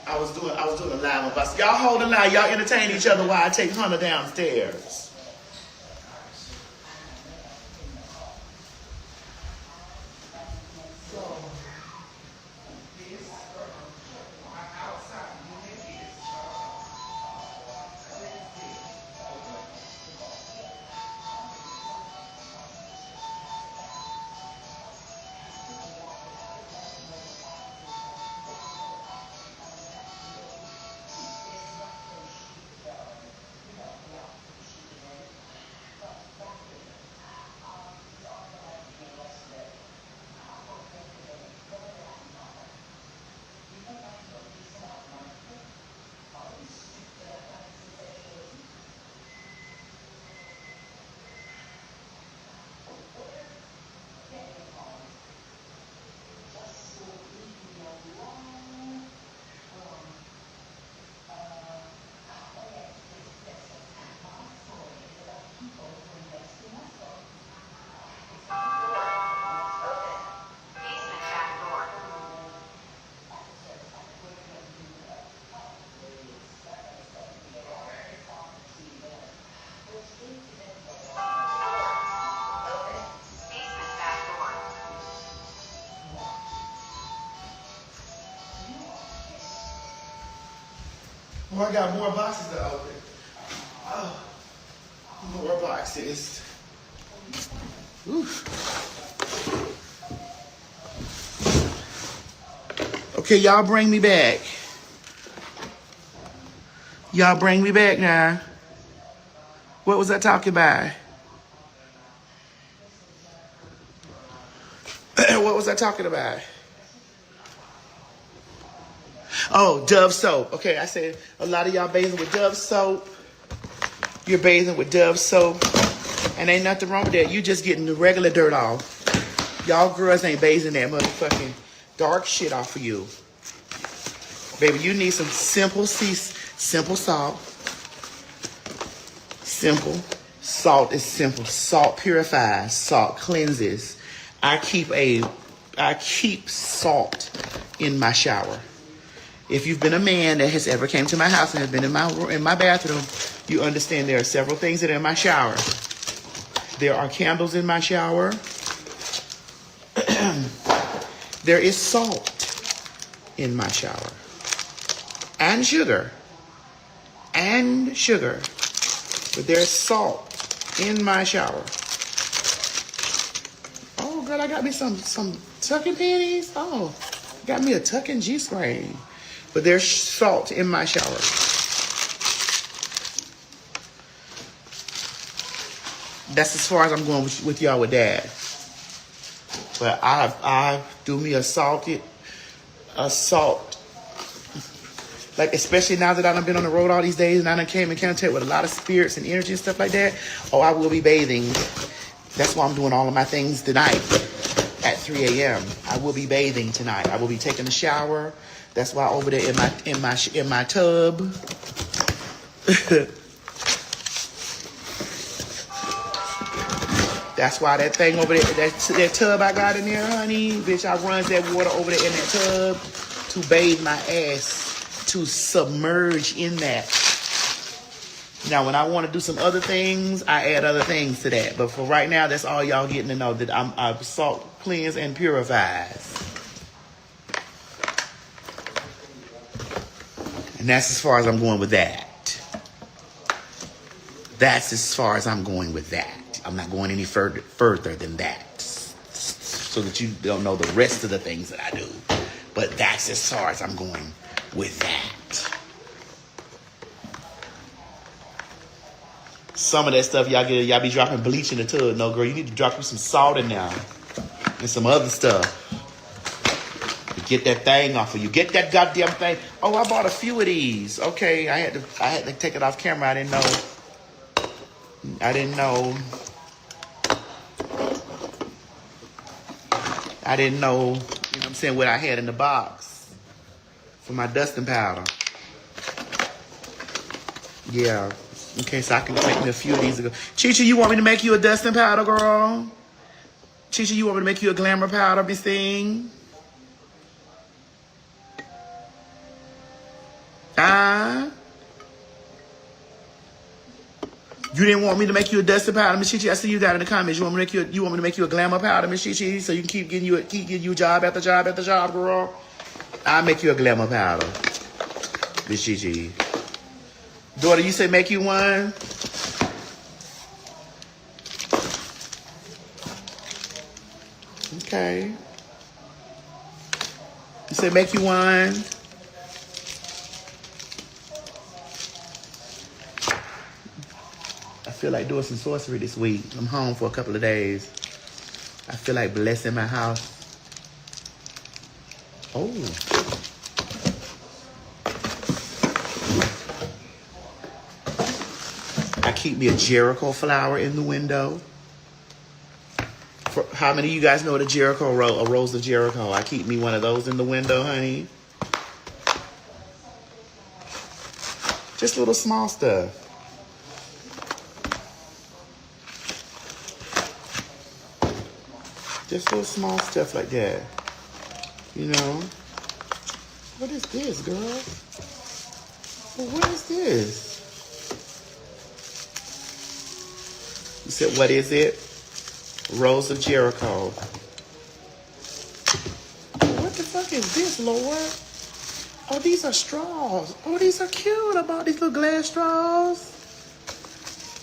[SPEAKER 1] I was doing a live on bus. Y'all hold the line. Y'all entertain each other while I take Hunter downstairs. Oh, I got more boxes to open. Oh, more boxes. Oof. Okay, y'all bring me back. Y'all bring me back now. What was I talking about? What was I talking about? Oh, Dove soap. Okay, I said a lot of y'all bathing with Dove soap. You're bathing with Dove soap. And ain't nothing wrong with that. You just getting the regular dirt off. Y'all girls ain't bathing that motherfucking dark shit off of you. Baby, you need some simple salt. Simple. Salt is simple. Salt purifies. Salt cleanses. I keep salt in my shower. If you've been a man that has ever came to my house and has been in my bathroom, you understand there are several things that are in my shower. There are candles in my shower. There is salt. in my shower. And sugar. And sugar. But there's salt in my shower. Oh, girl, I got me some tucking panties. Oh, got me a tucking G-string. But there's salt in my shower. That's as far as I'm going with y'all with that. But I do me a salt. Like, especially now that I've been on the road all these days and I done came in contact with a lot of spirits and energy and stuff like that. Oh, I will be bathing. That's why I'm doing all of my things tonight at 3 a.m. I will be bathing tonight. I will be taking a shower. That's why over there in my tub. That's why that thing over there, that tub I got in there, honey, bitch, I runs that water over there in that tub to bathe my ass. To submerge in that. Now, when I want to do some other things, I add other things to that. But for right now, that's all y'all getting to know, that I salt, cleanse, and purifies. And that's as far as I'm going with that. That's as far as I'm going with that. I'm not going any further than that. So that you don't know the rest of the things that I do. But that's as far as I'm going with that. Some of that stuff y'all be dropping bleach in the tub. No, girl, you need to drop you some salt in there and some other stuff to get that thing off of you. Get that goddamn thing. Oh, I bought a few of these. Okay, I had to take it off camera. I didn't know. You know what I'm saying, what I had in the box. For my dusting powder. Yeah. Okay, so I can make me a few of these. Chicha, you want me to make you a dusting powder, girl? Chicha, you want me to make you a glamour powder, Miss Thing? You didn't want me to make you a dusting powder, Miss Chichi? I see you got in the comments. You want me to make you a glamour powder, Miss Chichi, so you can keep getting you job after job after job, girl? I'll make you a glamour powder, Miss Gigi. Daughter, you say make you one? Okay. You say make you one? I feel like doing some sorcery this week. I'm home for a couple of days. I feel like blessing my house. Oh. I keep me a Jericho flower in the window. For how many of you guys know what a rose of Jericho? I keep me one of those in the window, honey. Just little small stuff. Just little small stuff like that. You know? What is this, girl? Well, what is this? You said, what is it? Rose of Jericho. What the fuck is this, Lord? Oh, these are straws. Oh, these are cute. I bought these little glass straws.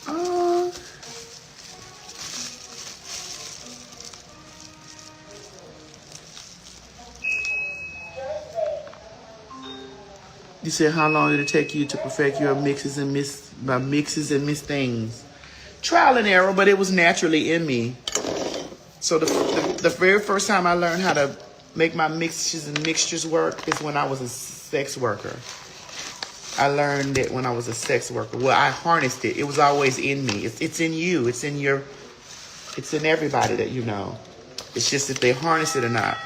[SPEAKER 1] Oh. You said, how long did it take you to perfect your mixes and miss things? Trial and error, but it was naturally in me. So the very first time I learned how to make my mixtures and mixtures work is when I was a sex worker. I learned it when I was a sex worker. Well, I harnessed it. It was always in me. It's in you. It's in everybody that you know. It's just if they harness it or not.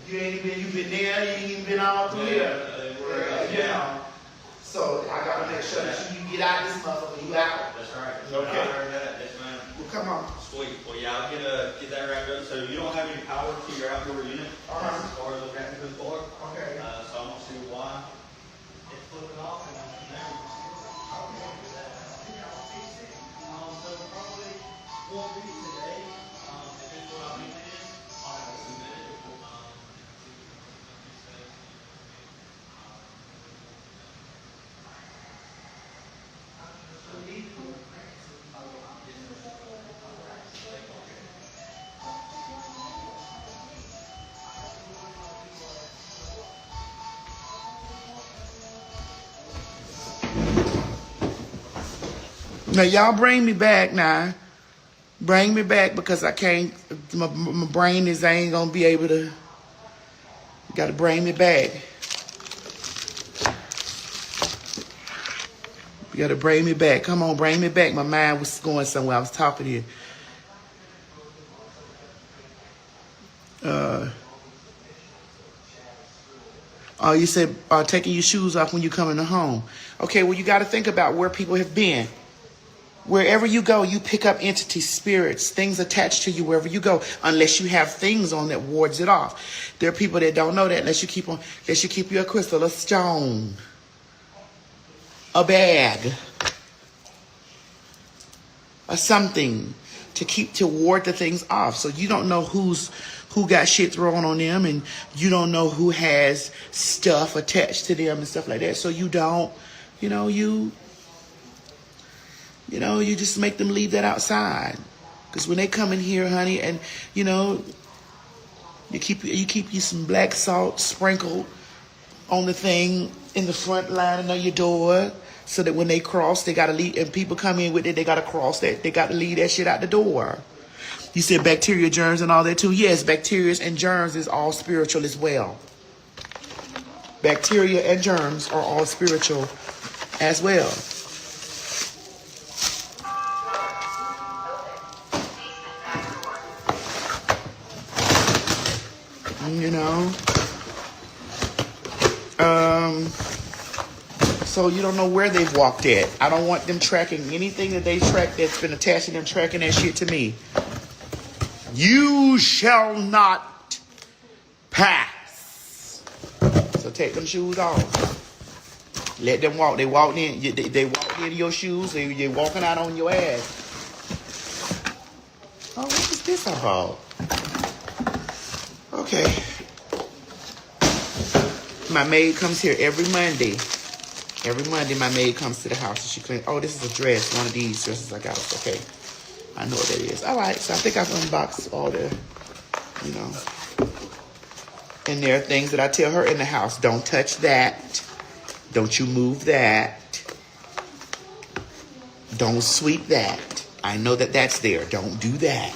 [SPEAKER 1] You been there, you ain't even been all through here. Yeah. So I gotta make sure that you get out this motherfucker, you out.
[SPEAKER 2] That's right.
[SPEAKER 1] Okay.
[SPEAKER 2] I heard that. Yes, ma'am.
[SPEAKER 1] Well, come on.
[SPEAKER 2] Sweet. Well, yeah, I'll get that wrapped up. So you don't have any power to your outdoor unit as far as the wrapping goes forward.
[SPEAKER 1] Okay.
[SPEAKER 2] So I'm gonna see why it's flipping off and now. So probably won't be today. If it's what I think it is, I'll have to submit it.
[SPEAKER 1] Now y'all bring me back now. Bring me back because I can't, my brain is, I ain't gonna be able to, you gotta bring me back. You gotta bring me back. Come on, bring me back. My mind was going somewhere. I was talking to you. Oh, you said taking your shoes off when you come in the home. Okay, well, you got to think about where people have been. Wherever you go, you pick up entities, spirits, things attached to you wherever you go, unless you have things on that wards it off. There are people that don't know that unless you keep you a crystal, a stone, a bag, or something to ward the things off. So you don't know who got shit thrown on them, and you don't know who has stuff attached to them and stuff like that. So you don't, you just make them leave that outside. Because when they come in here, honey, and you keep you some black salt sprinkled on the thing in the front line of your door, so that when they cross, they gotta leave, and people come in with it, they gotta cross that, they gotta leave that shit out the door. You said bacteria, germs, and all that too. Yes, bacteria and germs is all spiritual as well. Bacteria and germs are all spiritual as well. So you don't know where they've walked at. I don't want them tracking anything that they track that's been attached to them, tracking that shit to me. You shall not pass. So take them shoes off. Let them walk. They walked in. They walked into your shoes. They're walking out on your ass. Oh, what is this about? Okay. My maid comes here every Monday. Every Monday, my maid comes to the house and she cleans. Oh, this is a dress. One of these dresses I got. Okay. I know what that is. All right. So I think I've unboxed all the, And there are things that I tell her in the house. Don't touch that. Don't you move that. Don't sweep that. I know that that's there. Don't do that.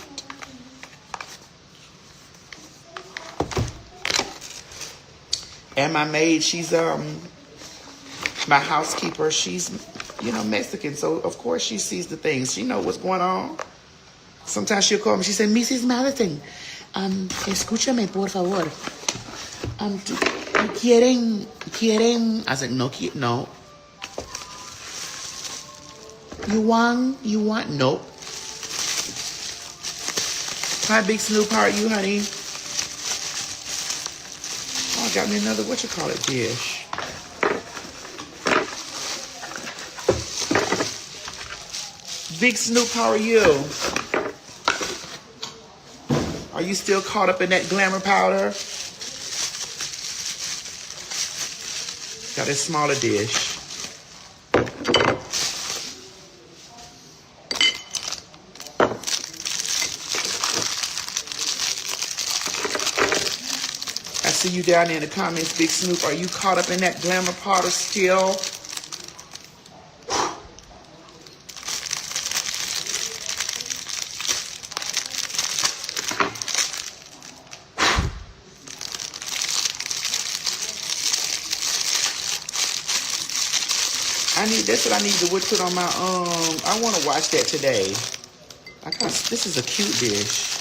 [SPEAKER 1] And my maid, she's my housekeeper, she's Mexican, so of course she sees the things. She knows what's going on. Sometimes she'll call me. She said, Mrs. Madison, escúchame por favor. Quieren. I said, no. You want? Nope. Hi, Big Snoop. How are you, honey? Oh, got me another, dish. Big Snoop, how are you? Are you still caught up in that glamour powder? Got a smaller dish. I see you down there in the comments, Big Snoop. Are you caught up in that glamour powder still? That's what I need to put on my, I want to watch that today. This is a cute dish.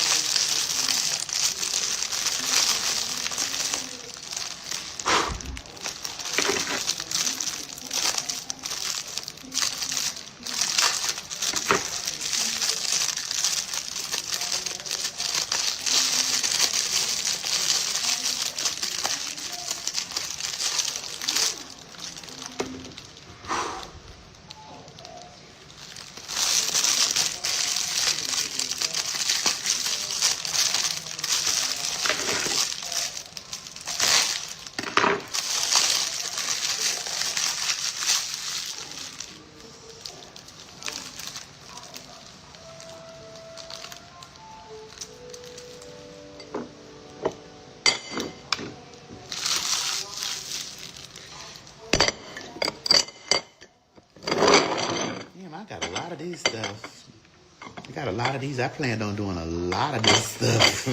[SPEAKER 1] a lot of these. I planned on doing a lot of this stuff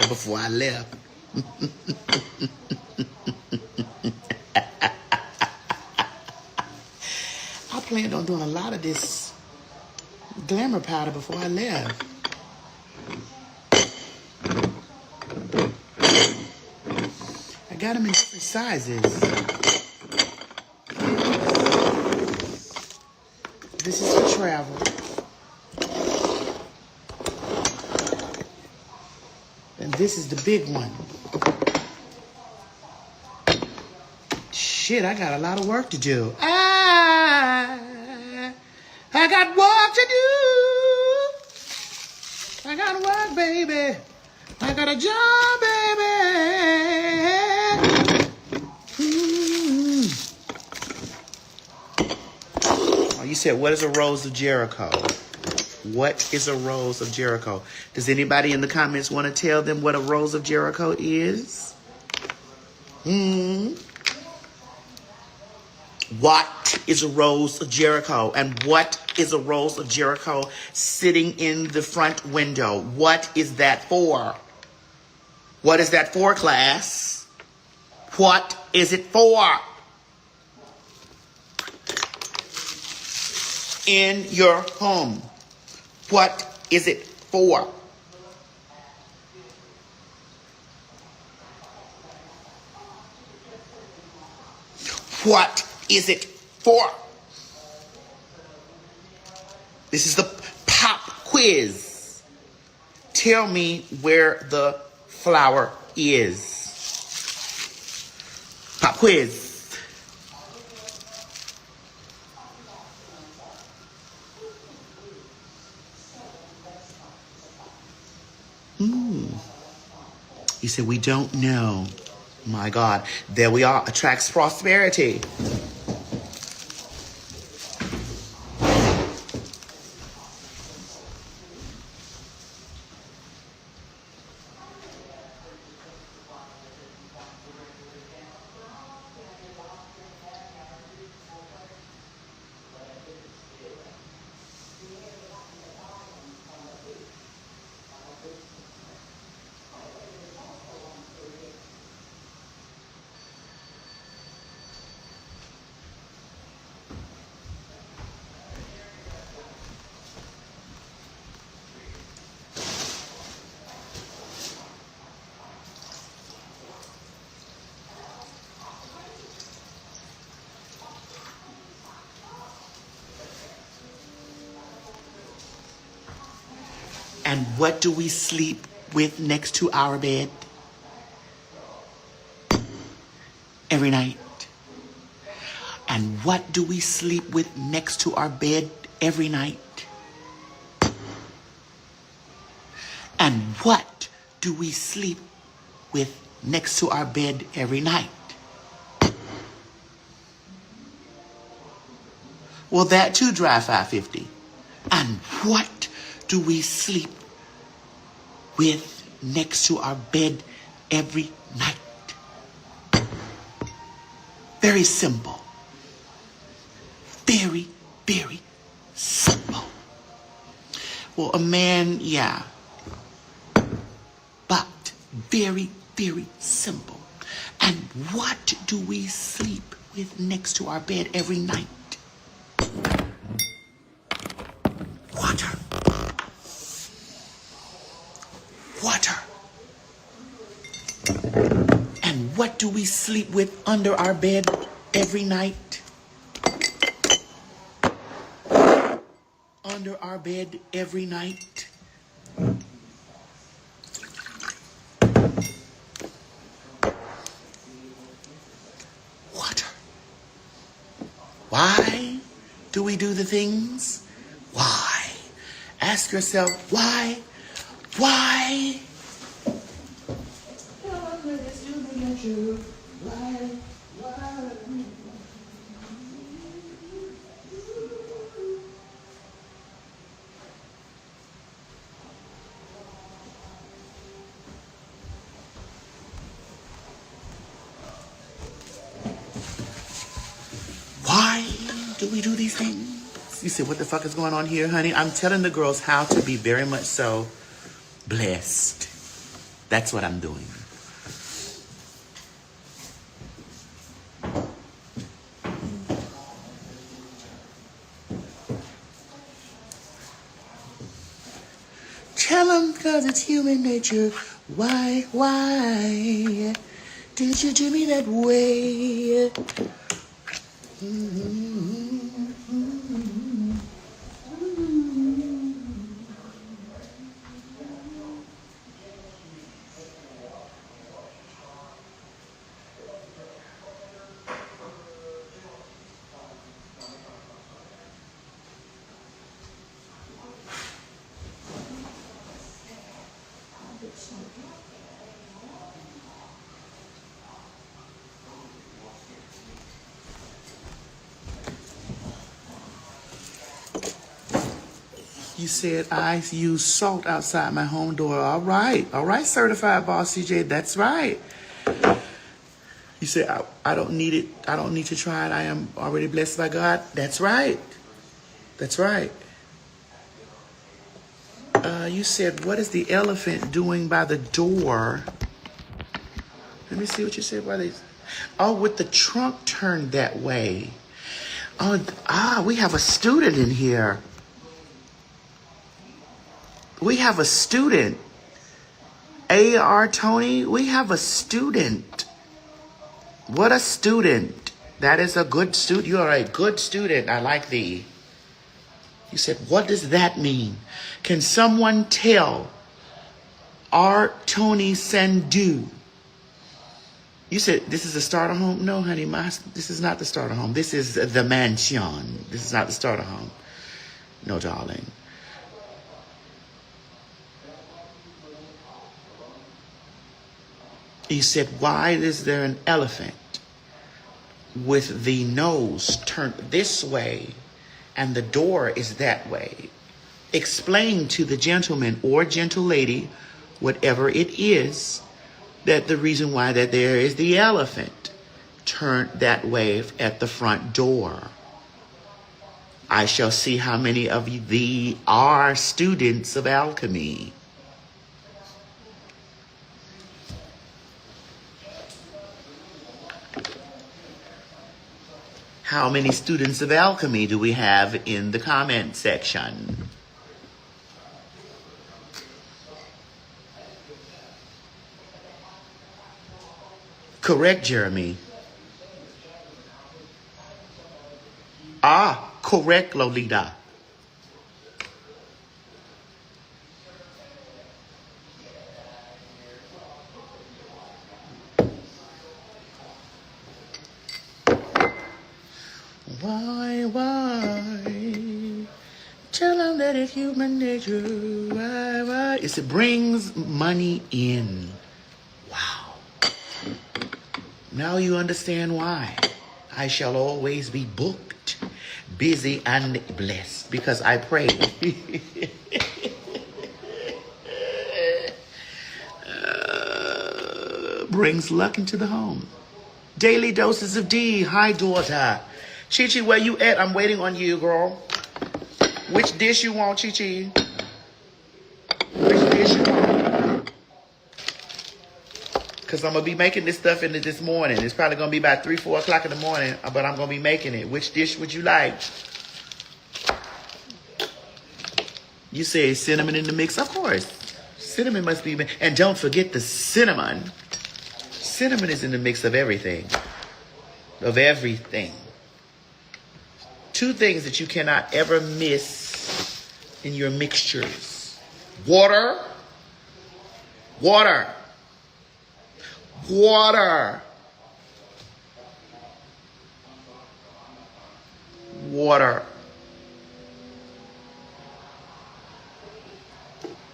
[SPEAKER 1] before I left. I planned on doing a lot of this glamour powder before I left. I got them in different sizes. This is for travel. And this is the big one. Shit, I got a lot of work to do. I got work to do. I got work, baby. I got a job, baby. Oh, you said, what is a rose of Jericho? What is a rose of Jericho? Does anybody in the comments want to tell them what a rose of Jericho is? What is a rose of Jericho? And what is a rose of Jericho sitting in the front window? What is that for? What is that for, class? What is it for? In your home. What is it for? What is it for? This is the pop quiz. Tell me where the flower is. Pop quiz. You said we don't know. My God. There we are. Attracts prosperity. And what do we sleep with next to our bed? Every night. And what do we sleep with next to our bed every night? And what do we sleep with next to our bed every night? Well, that too, Drive 550. And what do we sleep with next to our bed every night? Very simple. Very, very simple. Well, a man, yeah. But very, very simple. And what do we sleep with next to our bed every night? Water. Water. And what do we sleep with under our bed every night? Under our bed every night. Water. Why do we do the things? Why? Ask yourself, why? Why? Why do we do these things? You said, what the fuck is going on here, honey? I'm telling the girls how to be very much so blessed. That's what I'm doing. Tell them because it's human nature. Why did you do me that way? You said I use salt outside my home door. All right, certified boss CJ. That's right. You said I don't need it. I don't need to try it. I am already blessed by God. That's right. That's right. You said, what is the elephant doing by the door? Let me see what you said. Oh, with the trunk turned that way. Oh, we have a student in here. We have a student. A.R. Tony, we have a student. What a student. That is a good student. You are a good student. I like thee. You said, what does that mean? Can someone tell R. Tony Sandu? You said, this is a starter home? No, honey, this is not the starter home. This is the mansion. This is not the starter home. No, darling. He said, why is there an elephant with the nose turned this way and the door is that way? Explain to the gentleman or gentle lady, whatever it is, that the reason why that there is the elephant turned that way at the front door. I shall see how many of you are students of alchemy. How many students of alchemy do we have in the comment section? Correct, Jeremy. Correct, Lolita. Why? Tell them that it's human nature. Why? It brings money in. Wow. Now you understand why. I shall always be booked, busy, and blessed because I pray. Brings luck into the home. Daily doses of D. Hi, daughter. Chi-Chi, where you at? I'm waiting on you, girl. Which dish you want, Chi-Chi? Which dish you want? Because I'm going to be making this stuff into this morning. It's probably going to be about 3, 4 o'clock in the morning, but I'm going to be making it. Which dish would you like? You say cinnamon in the mix? Of course. Cinnamon must be... And don't forget the cinnamon. Cinnamon is in the mix of everything. Of everything. 2 things that you cannot ever miss in your mixtures. Water. Water. Water. Water.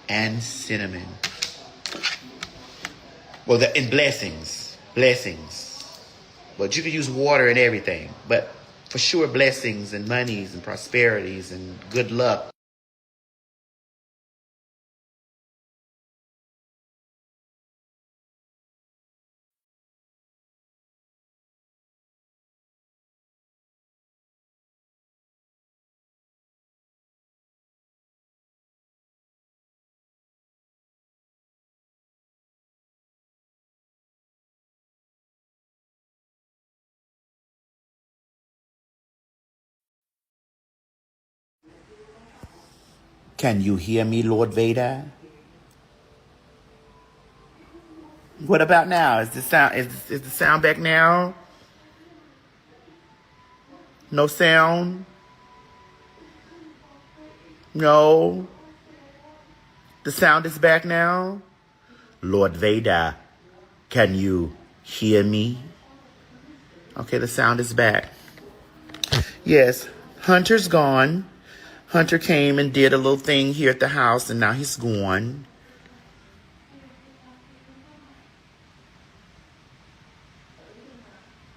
[SPEAKER 1] And cinnamon. Well, in blessings. Blessings. But you can use water in everything. But for sure, blessings and monies and prosperities and good luck. Can you hear me, Lord Vader? What about now? Is the sound back now? No sound? No. The sound is back now? Lord Vader, can you hear me? Okay, the sound is back. Yes, Hunter's gone. Hunter came and did a little thing here at the house, and now he's gone.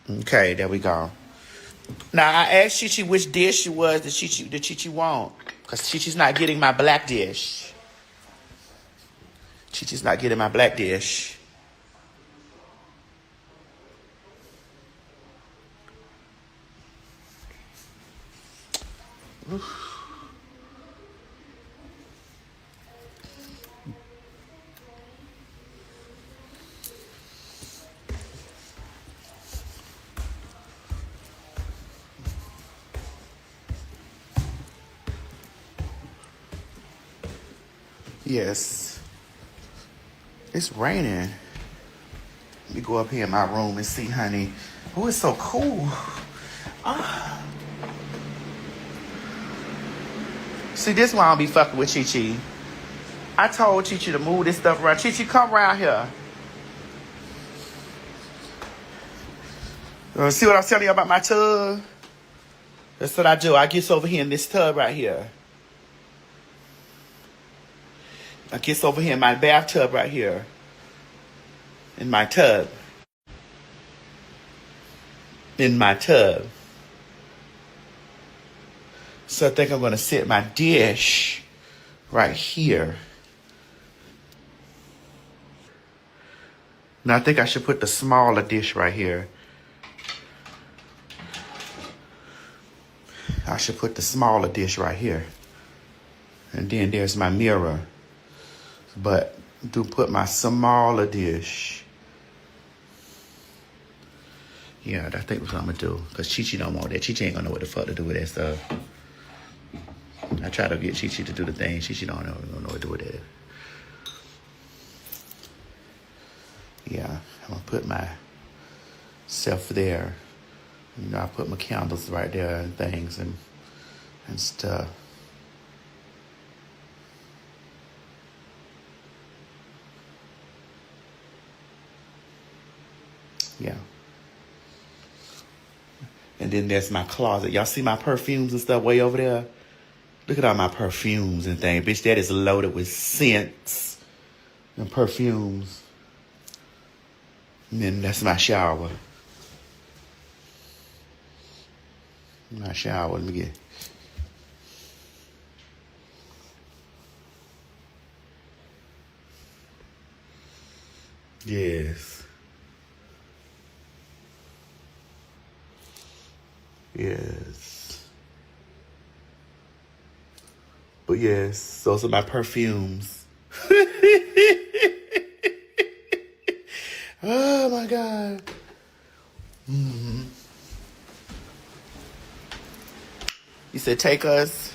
[SPEAKER 1] Okay, there we go. Now, I asked Chi-Chi which dish it was that Chi-Chi want. Because Chi-Chi's not getting my black dish. Chi-Chi's not getting my black dish. Oof. Yes. It's raining. Let me go up here in my room and see, honey. Oh, it's so cool. Ah. See, this why I don't be fucking with Chi-Chi. I told Chi-Chi to move this stuff around. Chi-Chi, come around here. See what I was telling you about my tub? That's what I do. I get over here in this tub right here. I get over here in my bathtub right here. In my tub. In my tub. So I think I'm going to set my dish right here. Now I think I should put the smaller dish right here. I should put the smaller dish right here. And then there's my mirror. But do put my smaller dish. Yeah, I think that's what I'm going to do. Because Chi-Chi don't want that. Chi-Chi ain't going to know what the fuck to do with that stuff. I try to get Chi-Chi to do the thing. Chi-Chi don't know what to do with that. Yeah, I'm going to put myself there. You know, I put my candles right there and things and stuff. Yeah. And then there's my closet. Y'all see my perfumes and stuff way over there? Look at all my perfumes and things. Bitch, that is loaded with scents and perfumes. And then that's my shower. My shower. Let me get... Yes. Yes. But yes, those are my perfumes. Oh my God. Mm-hmm. You said take us.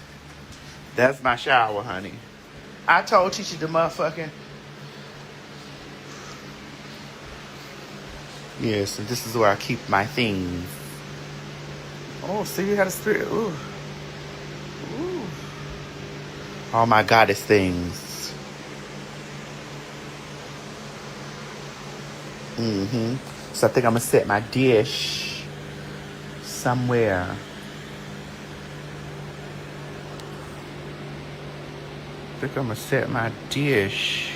[SPEAKER 1] That's my shower, honey. I told Chi-Chi the motherfucking... Yes, and this is where I keep my things. Oh, see, you had a spirit. Ooh. Ooh. All my goddess things. Mm-hmm. So I think I'm going to set my dish somewhere. I think I'm going to set my dish.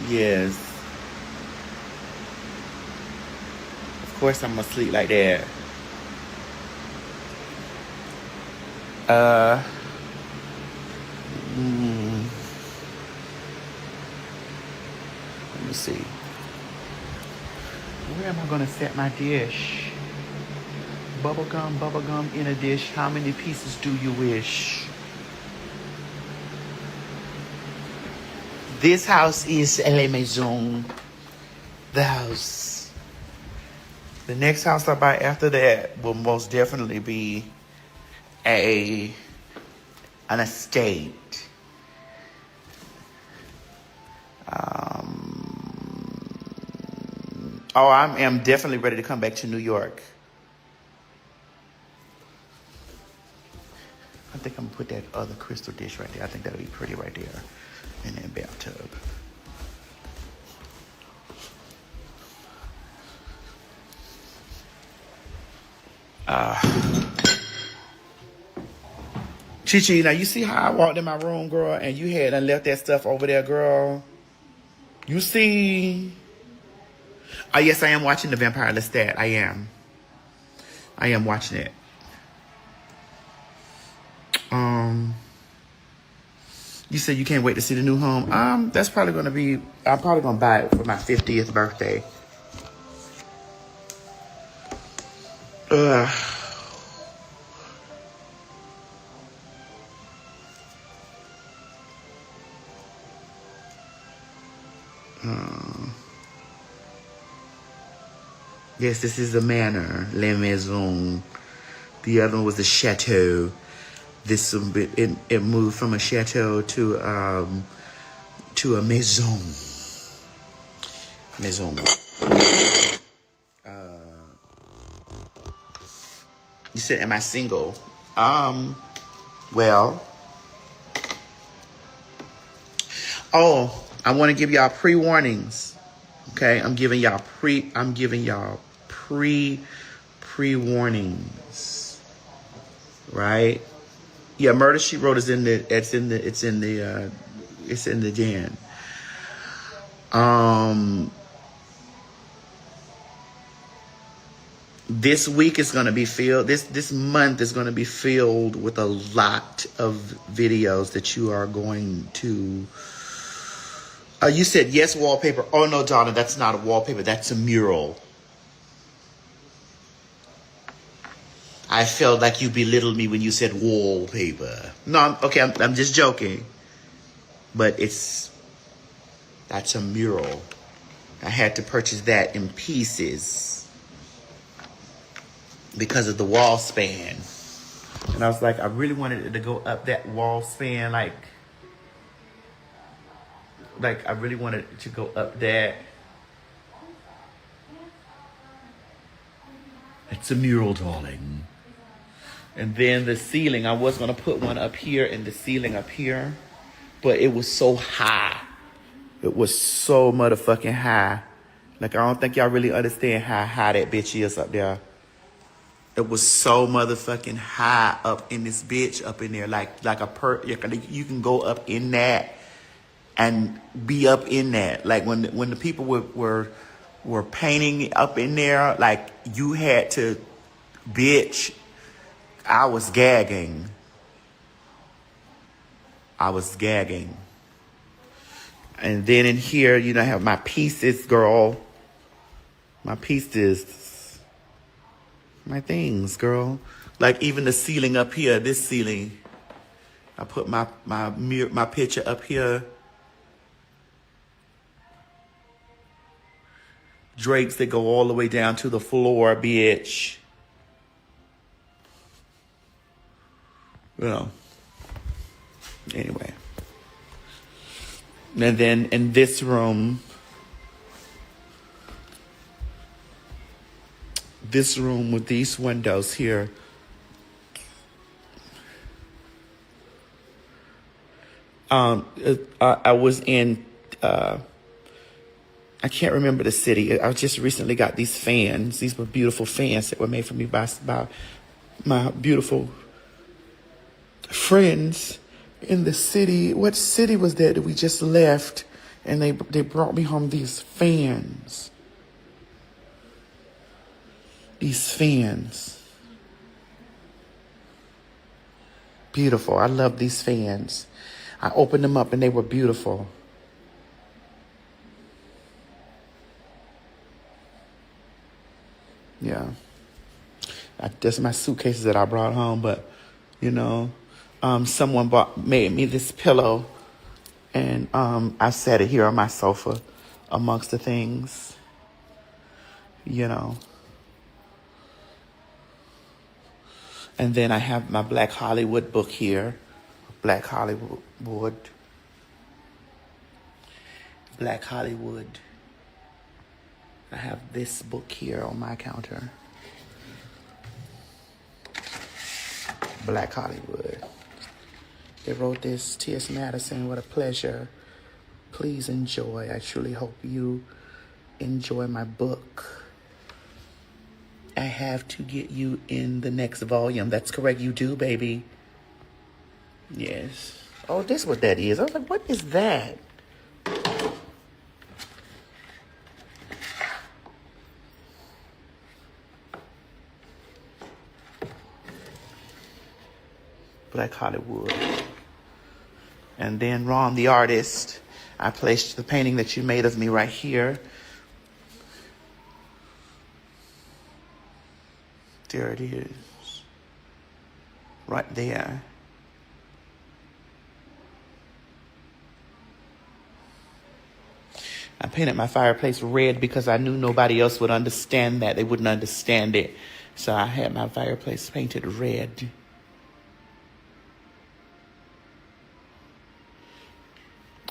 [SPEAKER 1] Yes. Of course I'm gonna sleep like that. Let me see. Where am I gonna set my dish? Bubblegum in a dish. How many pieces do you wish? This house is La Maison. The house. The next house I buy after that will most definitely be an estate. Oh, I am definitely ready to come back to New York. I think I'm gonna put that other crystal dish right there. I think that'll be pretty right there in that bathtub. Chichi, now you see how I walked in my room, girl, and you had done left that stuff over there, girl? You see? Oh, yes, I am watching The Vampire Lestat. I am watching it. You said you can't wait to see the new home. That's probably gonna be. I'm probably gonna buy it for my 50th birthday. Yes, this is the manor, La Maison. The other one was the chateau. This it moved from a chateau to a maison. Maison. You said, am I single? Well. Oh, I want to give y'all pre-warnings. Okay, I'm giving y'all pre-warnings. Right? Yeah, Murder She Wrote is in the it's in the den. This week is going to be filled. This month is going to be filled with a lot of videos that you are going to. You said yes, wallpaper. Oh no, Donna, that's not a wallpaper. That's a mural. I felt like you belittled me when you said wallpaper. No, I'm just joking. But that's a mural. I had to purchase that in pieces because of the wall span. And I was like, I really wanted it to go up that wall span, like I really wanted it to go up that. It's a mural, darling. And then the ceiling, I was going to put one up here and the ceiling up here, but it was so high. It was so motherfucking high. Like, I don't think y'all really understand how high that bitch is up there. It was so motherfucking high up in this bitch, up in there. You can go up in that and be up in that. Like, when the people were painting up in there, like, you had to, bitch, I was gagging. And then in here, I have my pieces, girl. My pieces. My things, girl. Like even the ceiling up here, this ceiling. I put my picture up here. Drapes that go all the way down to the floor, bitch. Anyway. And then in this room with these windows here, I was in, I can't remember the city. I just recently got these fans. These were beautiful fans that were made for me by my beautiful friends in the city. What city was that we just left? And they brought me home these fans. These fans. Beautiful. I love these fans. I opened them up and they were beautiful. Yeah. That's my suitcases that I brought home, but someone made me this pillow, And I set it here on my sofa amongst the things, you know. And then I have my Black Hollywood book here. Black Hollywood. Black Hollywood. I have this book here on my counter. Black Hollywood. They wrote this, T.S. Madison, what a pleasure. Please enjoy. I truly hope you enjoy my book. I have to get you in the next volume. That's correct, you do, baby. Yes. Oh, this is what that is. I was like, what is that? Black Hollywood. And then Ron, the artist, I placed the painting that you made of me right here. There it is. Right there. I painted my fireplace red because I knew nobody else would understand that. They wouldn't understand it. So I had my fireplace painted red.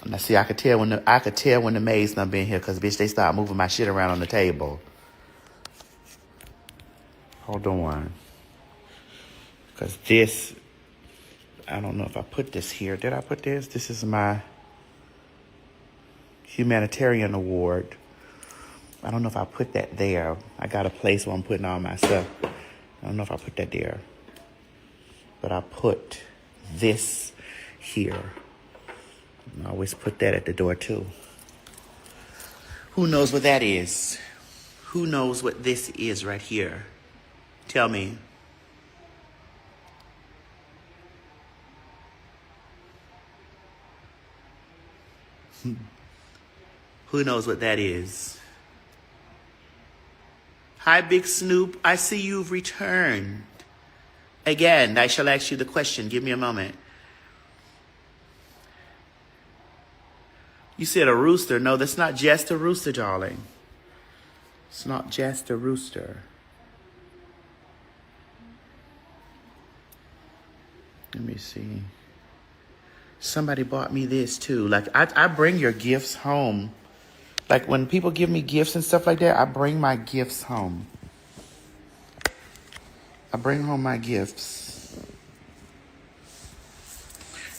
[SPEAKER 1] Now see, I could tell when the maids done been here because bitch, they start moving my shit around on the table. Hold on. Because this, I don't know if I put this here. Did I put this? This is my humanitarian award. I don't know if I put that there. I got a place where I'm putting all my stuff. I don't know if I put that there. But I put this here. I always put that at the door too. Who knows what that is? Who knows what this is right here? Tell me. Who knows what that is? Hi, Big Snoop. I see you've returned. Again, I shall ask you the question. Give me a moment. You said a rooster. No, that's not just a rooster, darling. It's not just a rooster. Let me see. Somebody bought me this too. Like, I bring your gifts home. Like, when people give me gifts and stuff like that, I bring my gifts home. I bring home my gifts.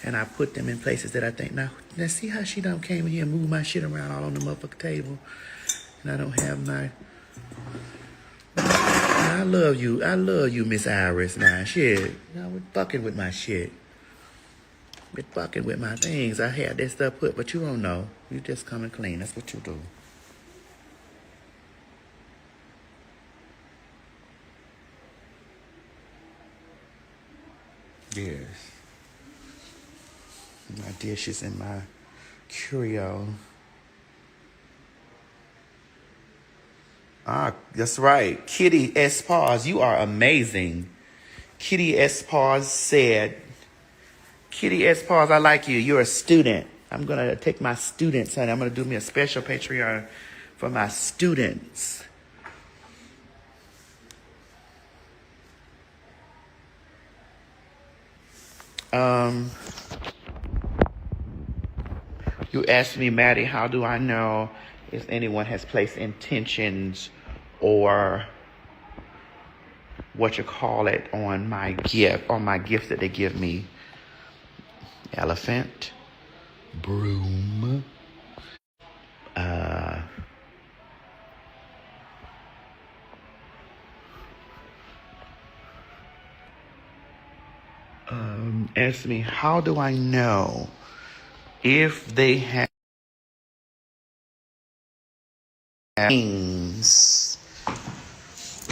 [SPEAKER 1] And I put them in places that I think, now see how she done came in here and moved my shit around all on the motherfucking table. And I don't have my... I love you, Miss Iris, now. Shit. I was fucking with my shit. Been fucking with my things. I had that stuff put, but you don't know. You just come and clean. That's what you do. Yes. My dishes and my curio. Ah, that's right. Kitty S. Paws, you are amazing. Kitty S. Paws said, Kitty S. Paws, I like you. You're a student. I'm going to take my students, honey. I'm going to do me a special Patreon for my students. You asked me, Maddie, how do I know if anyone has placed intentions or what you call it on my gift, that they give me? Elephant, broom, asked me, how do I know if they have things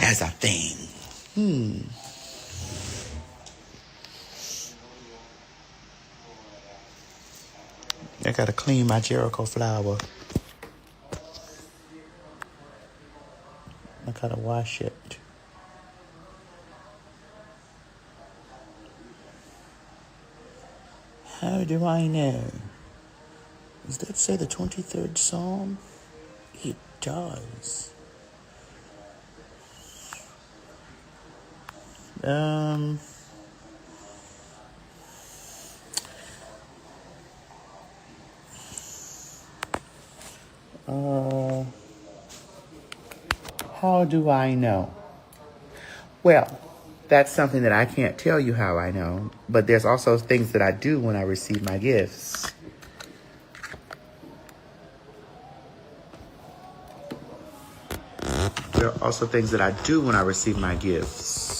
[SPEAKER 1] as a thing? I gotta clean my Jericho flour. I gotta wash it. How do I know? Does that say the 23rd Psalm? It does. How do I know? Well, that's something that I can't tell you how I know, but there's also things that I do when I receive my gifts. There are also things that I do when I receive my gifts.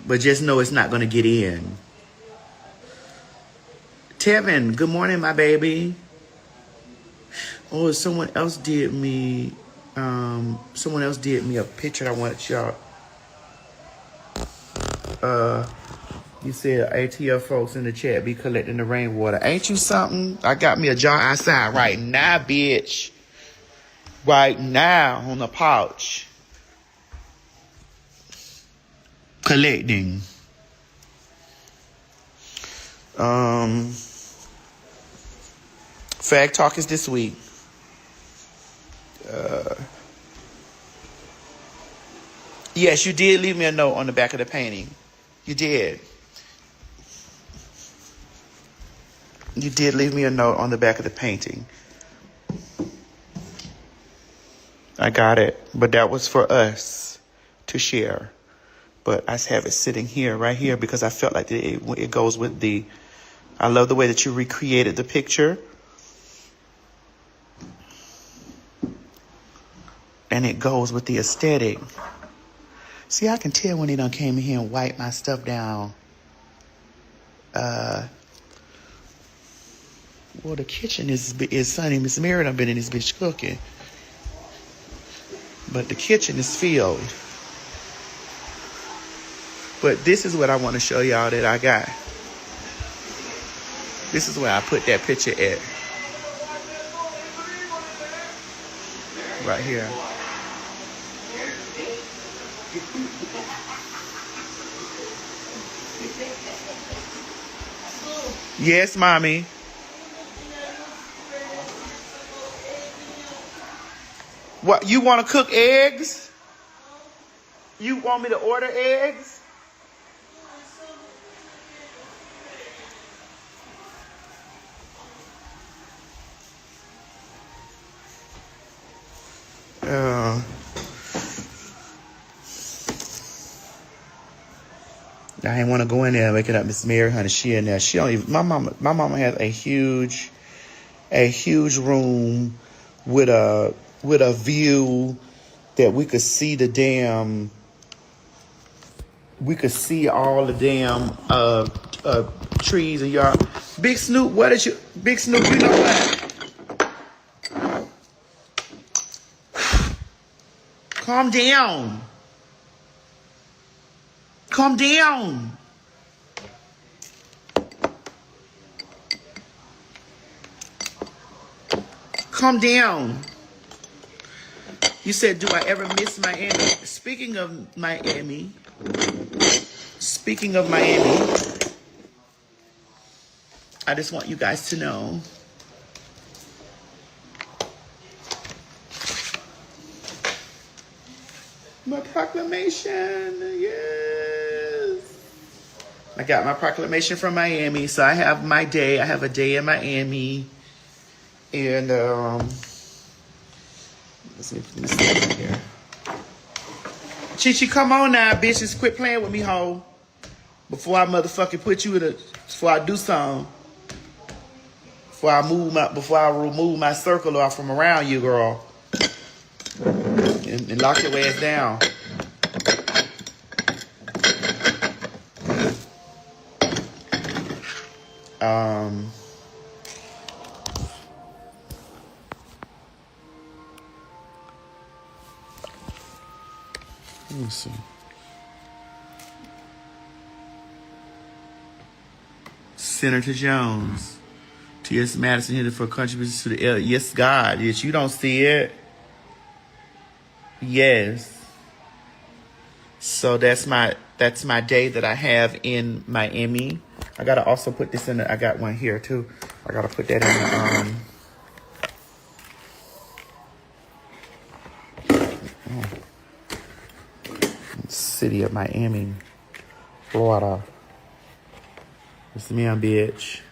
[SPEAKER 1] But just know it's not going to get in. Tevin, good morning, my baby. Oh, someone else did me a picture I wanted y'all. You said ATL folks in the chat be collecting the rainwater. Ain't you something? I got me a jar outside right now, bitch. Right now on the pouch. Collecting. Fag Talk is this week. Yes, you did leave me a note on the back of the painting. You did. You did leave me a note on the back of the painting. I got it. But that was for us to share. But I have it sitting here, right here, because I felt like it goes with the... I love the way that you recreated the picture. And it goes with the aesthetic. See, I can tell when they done came in here and wiped my stuff down. Well, the kitchen is sunny. Miss Mary done been in this bitch cooking. But the kitchen is filled. But this is what I want to show y'all that I got. This is where I put that picture at. Right here. Yes, mommy. What, you want to cook eggs? You want me to order eggs? I didn't want to go in there and wake it up, Miss Mary, honey. She in there. She don't even. My mama has a huge room with a view that we could see the damn. We could see all the damn trees and yard. Big Snoop, what is you? Big Snoop, you know what? Calm down. Calm down. Calm down. You said, do I ever miss Miami? Speaking of Miami, I just want you guys to know my proclamation. Yes. I got my proclamation from Miami. So I have my day. I have a day in Miami. And let's see right here. Chi, come on now, bitches. Quit playing with me, ho. Before I motherfucking put you in a, before I do something. Before I remove my circle off from around you, girl. And lock your ass down. Let me see. Senator Jones. T.S. Madison here for contributions to the L. Yes, God. Yes, you don't see it. Yes. So that's my day that I have in Miami. I gotta also put this in the, I got one here too. I gotta put that in the city of Miami, Florida. It's me on bitch.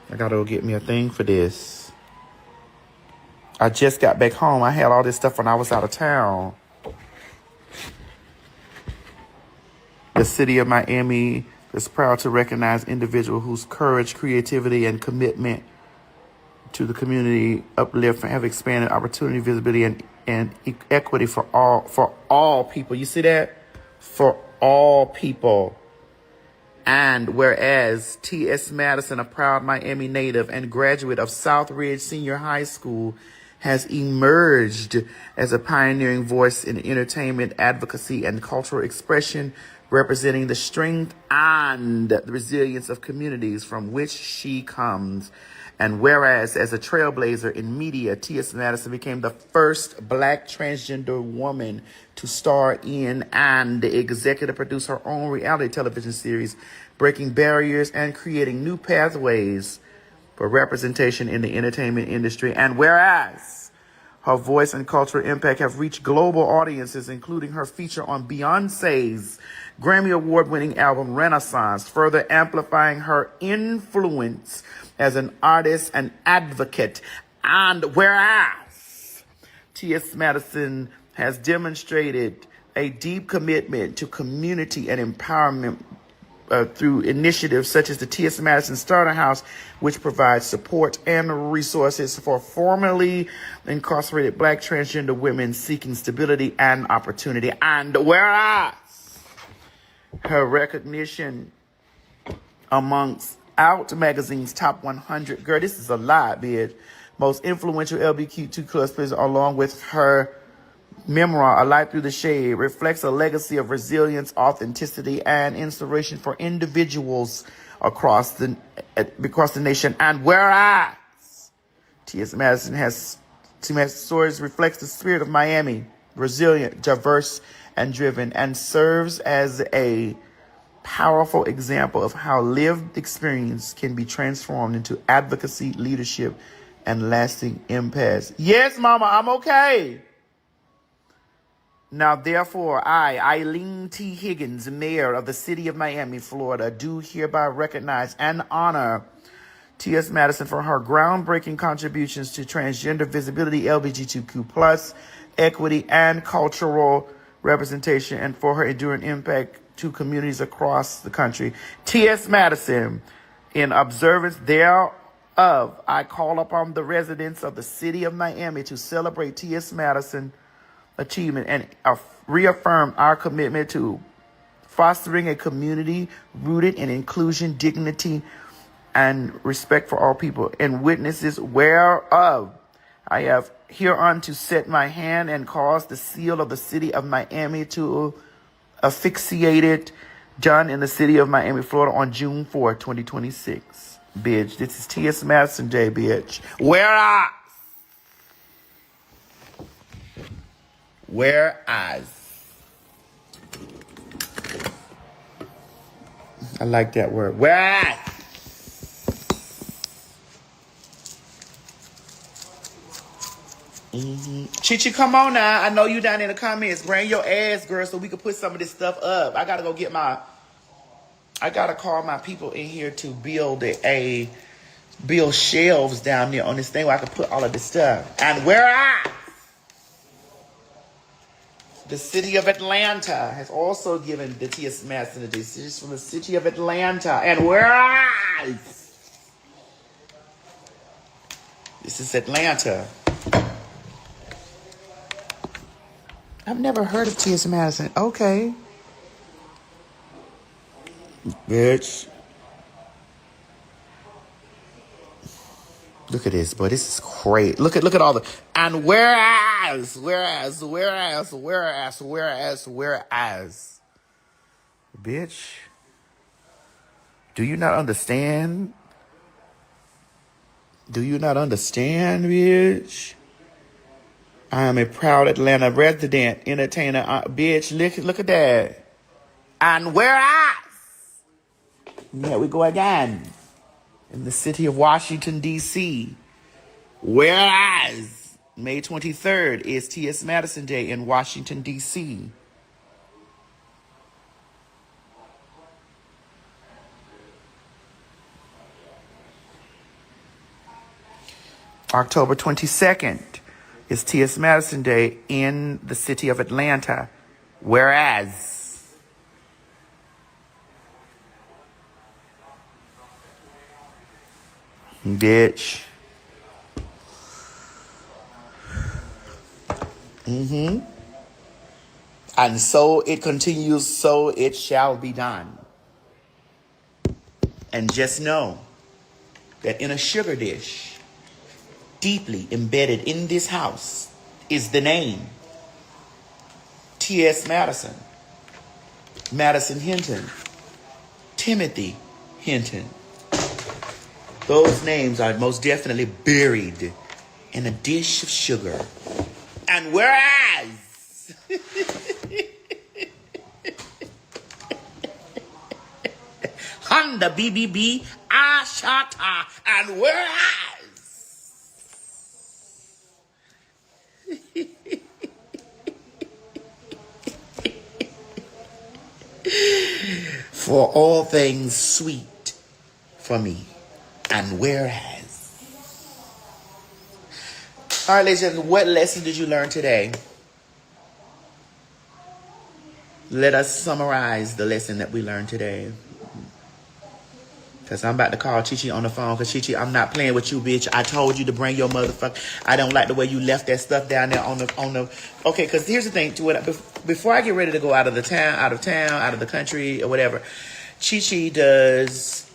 [SPEAKER 1] I gotta go get me a thing for this. I just got back home. I had all this stuff when I was out of town. The city of Miami is proud to recognize individuals whose courage, creativity, and commitment to the community uplift and have expanded opportunity, visibility, and equity for all people. You see that? For all people. And whereas T.S. Madison, a proud Miami native and graduate of Southridge Senior High School, has emerged as a pioneering voice in entertainment, advocacy, and cultural expression, representing the strength and the resilience of communities from which she comes. And whereas as a trailblazer in media, T.S. Madison became the first Black transgender woman to star in and executive produce her own reality television series, breaking barriers and creating new pathways for representation in the entertainment industry. And whereas her voice and cultural impact have reached global audiences, including her feature on Beyonce's Grammy Award-winning album Renaissance, further amplifying her influence as an artist and advocate. And whereas T.S. Madison has demonstrated a deep commitment to community and empowerment through initiatives such as the T.S. Madison Starter House, which provides support and resources for formerly incarcerated Black transgender women seeking stability and opportunity. And whereas her recognition amongst Out Magazine's top 100, girl, this is a lot, bitch, most influential LGBTQ plus players, along with her memoir, A Life Through the Shade, reflects a legacy of resilience, authenticity, and inspiration for individuals across the nation. And whereas T.S. Madison's stories reflects the spirit of Miami, resilient, diverse, and driven, and serves as a powerful example of how lived experience can be transformed into advocacy, leadership, and lasting impacts. Yes, mama, I'm okay. Now, therefore, I, Eileen T. Higgins, mayor of the city of Miami, Florida, do hereby recognize and honor T.S. Madison for her groundbreaking contributions to transgender visibility, LGBTQ+, equity, and cultural representation, and for her enduring impact to communities across the country. T.S. Madison, in observance thereof, I call upon the residents of the city of Miami to celebrate T.S. Madison achievement and reaffirm our commitment to fostering a community rooted in inclusion, dignity, and respect for all people, and witnesses whereof I have hereunto set my hand and caused the seal of the city of Miami to affixate it, done in the city of Miami, Florida, on June 4, 2026. Bitch, this is T.S. Madison Day, bitch. Whereas, I like that word. Whereas, Chichi, come on now. I know you down in the comments. Bring your ass, girl, so we can put some of this stuff up. I gotta call my people in here to build build shelves down there on this thing where I can put all of this stuff. And whereas the city of Atlanta has also given the T.S. Madison a decision from the city of Atlanta. And whereas this is Atlanta. I've never heard of T.S. Madison. Okay. Bitch. Look at this, boy. This is great. Look at all the... And whereas. Bitch. Do you not understand? Bitch? I am a proud Atlanta resident, entertainer. Bitch, look at that. And whereas, here we go again, in the city of Washington, D.C., whereas May 23rd is T.S. Madison Day in Washington, D.C. October 22nd is T.S. Madison Day in the city of Atlanta. Whereas, bitch. And so it continues, so it shall be done. And just know that in a sugar dish, deeply embedded in this house, is the name T.S. Madison, Madison Hinton, Timothy Hinton. Those names are most definitely buried in a dish of sugar. And whereas, Honda BBB Ashata, and whereas, for all things sweet for me, and whereas. All right, ladies and gentlemen, what lesson did you learn today? Let us summarize the lesson that we learned today. Because I'm about to call Chi Chi on the phone. Because Chi Chi, I'm not playing with you, bitch. I told you to bring your motherfucker. I don't like the way you left that stuff down there on the. Okay, because here's the thing. Before I get ready to go out of town, out of the country, or whatever, Chi Chi does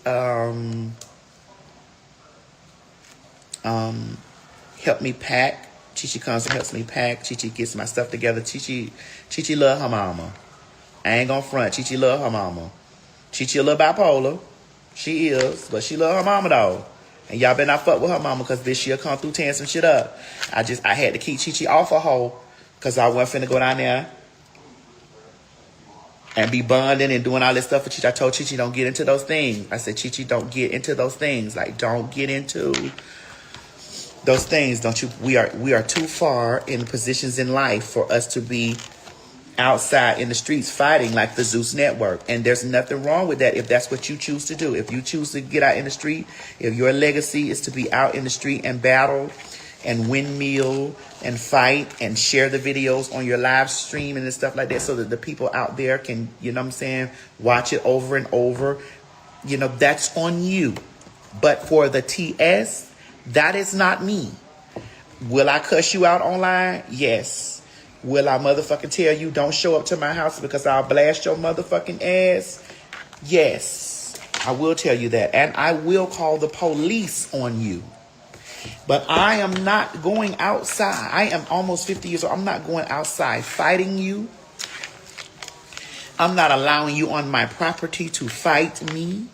[SPEAKER 1] help me pack. Chi Chi comes and helps me pack. Chi Chi gets my stuff together. Chi Chi love her mama. I ain't gonna front. Chi Chi love her mama. Chi Chi a little bipolar. She is, but she love her mama though. And y'all better not fuck with her mama, because bitch, she'll come through tearing some shit up. I had to keep Chi Chi off her hoe, because I wasn't finna go down there and be bonding and doing all this stuff for Chi Chi. I told Chi Chi, don't get into those things. I said, Chi Chi, don't get into those things. Like, don't get into those things. Don't you? We are too far in positions in life for us to be outside in the streets fighting like the Zeus Network. And there's nothing wrong with that if that's what you choose to do. If you choose to get out in the street, if your legacy is to be out in the street and battle and windmill and fight and share the videos on your live stream and stuff like that, so that the people out there can, you know what I'm saying, watch it over and over, you know, that's on you. But for the TS, that is not me. Will I cuss you out online? Yes. Will I motherfucking tell you don't show up to my house because I'll blast your motherfucking ass? Yes, I will tell you that. And I will call the police on you. But I am not going outside. I am almost 50 years old. I'm not going outside fighting you. I'm not allowing you on my property to fight me.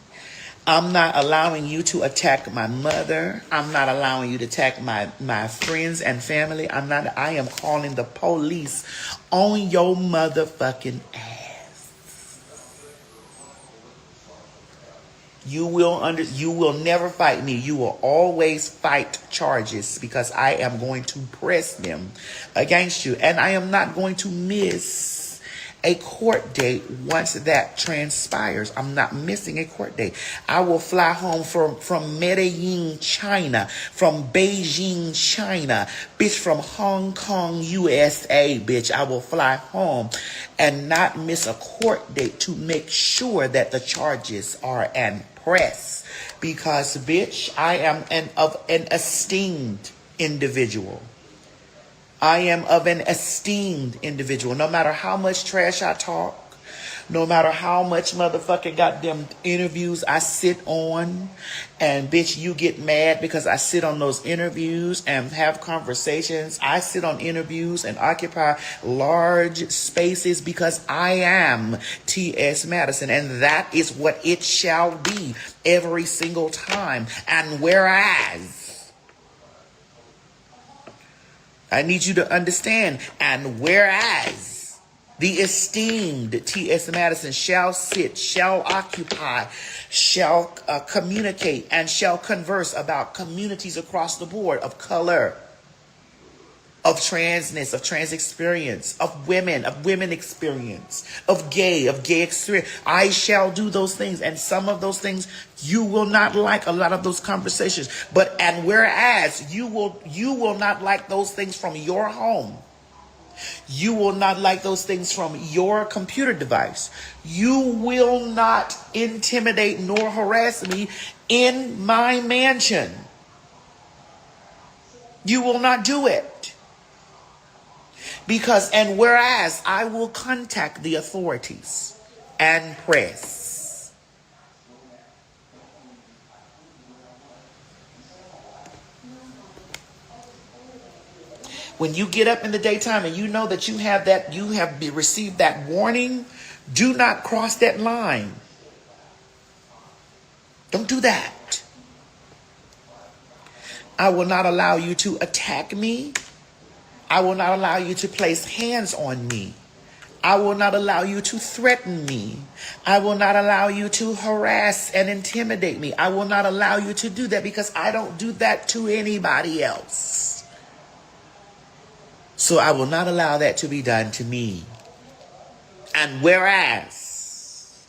[SPEAKER 1] I'm not allowing you to attack my mother. I'm not allowing you to attack my friends and family. I am calling the police on your motherfucking ass. You will never fight me. You will always fight charges, because I am going to press them against you. And I am not going to miss a court date once that transpires. I'm not missing a court date. I will fly home from Medellin, China, from Beijing, China, bitch, from Hong Kong, USA, bitch. I will fly home and not miss a court date to make sure that the charges are pressed. Because, bitch, I am of an esteemed individual. I am of an esteemed individual. No matter how much trash I talk, no matter how much motherfucking goddamn interviews I sit on, and bitch, you get mad because I sit on those interviews and have conversations. I sit on interviews and occupy large spaces because I am T.S. Madison, and that is what it shall be every single time. And whereas, I need you to understand, and whereas The esteemed T.S. Madison shall sit, shall occupy, shall communicate, and shall converse about communities across the board of color, of transness, of trans experience, of women experience, of gay experience. I shall do those things. And some of those things you will not like, a lot of those conversations. And whereas you will not like those things from your home. You will not like those things from your computer device. You will not intimidate nor harass me in my mansion. You will not do it. And whereas I will contact the authorities and press. When you get up in the daytime and you know that you have received that warning, do not cross that line. Don't do that. I will not allow you to attack me. I will not allow you to place hands on me. I will not allow you to threaten me. I will not allow you to harass and intimidate me. I will not allow you to do that because I don't do that to anybody else. So I will not allow that to be done to me. And whereas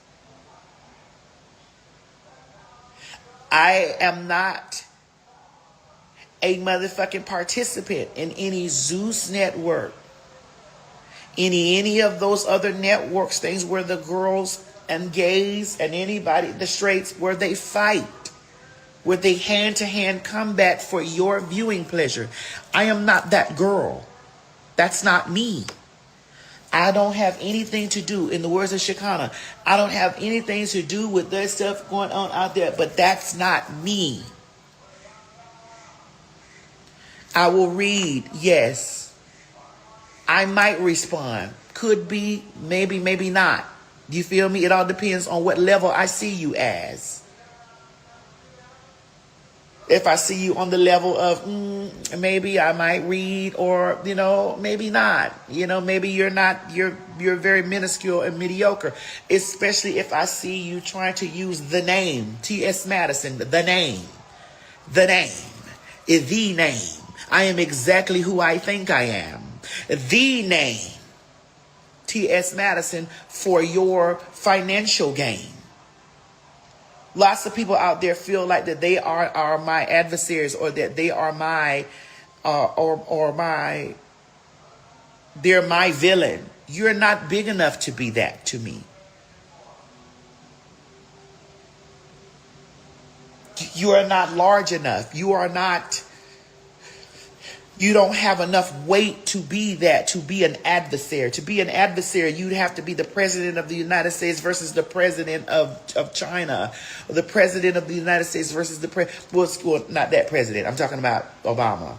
[SPEAKER 1] I am not a motherfucking participant in any Zeus network, any of those other networks, things where the girls and gays and anybody, the straights, where they fight, where they hand-to-hand combat for your viewing pleasure. I am not that girl. That's not me. I don't have anything to do, in the words of Shekinah, I don't have anything to do with that stuff going on out there, but that's not me. I will read, yes. I might respond. Could be, maybe not. You feel me? It all depends on what level I see you as. If I see you on the level of, maybe I might read, or, maybe not. Maybe you're not, you're very minuscule and mediocre. Especially if I see you trying to use the name, T.S. Madison, the name is the name. I am exactly who I think I am. The name, T.S. Madison, for your financial gain. Lots of people out there feel like that they are my adversaries, or that they are they're my villain. You're not big enough to be that to me. You are not large enough. You don't have enough weight to be that, to be an adversary. To be an adversary, you'd have to be the president of the United States versus the president of China, or the president of the United States versus well, not that president. I'm talking about Obama.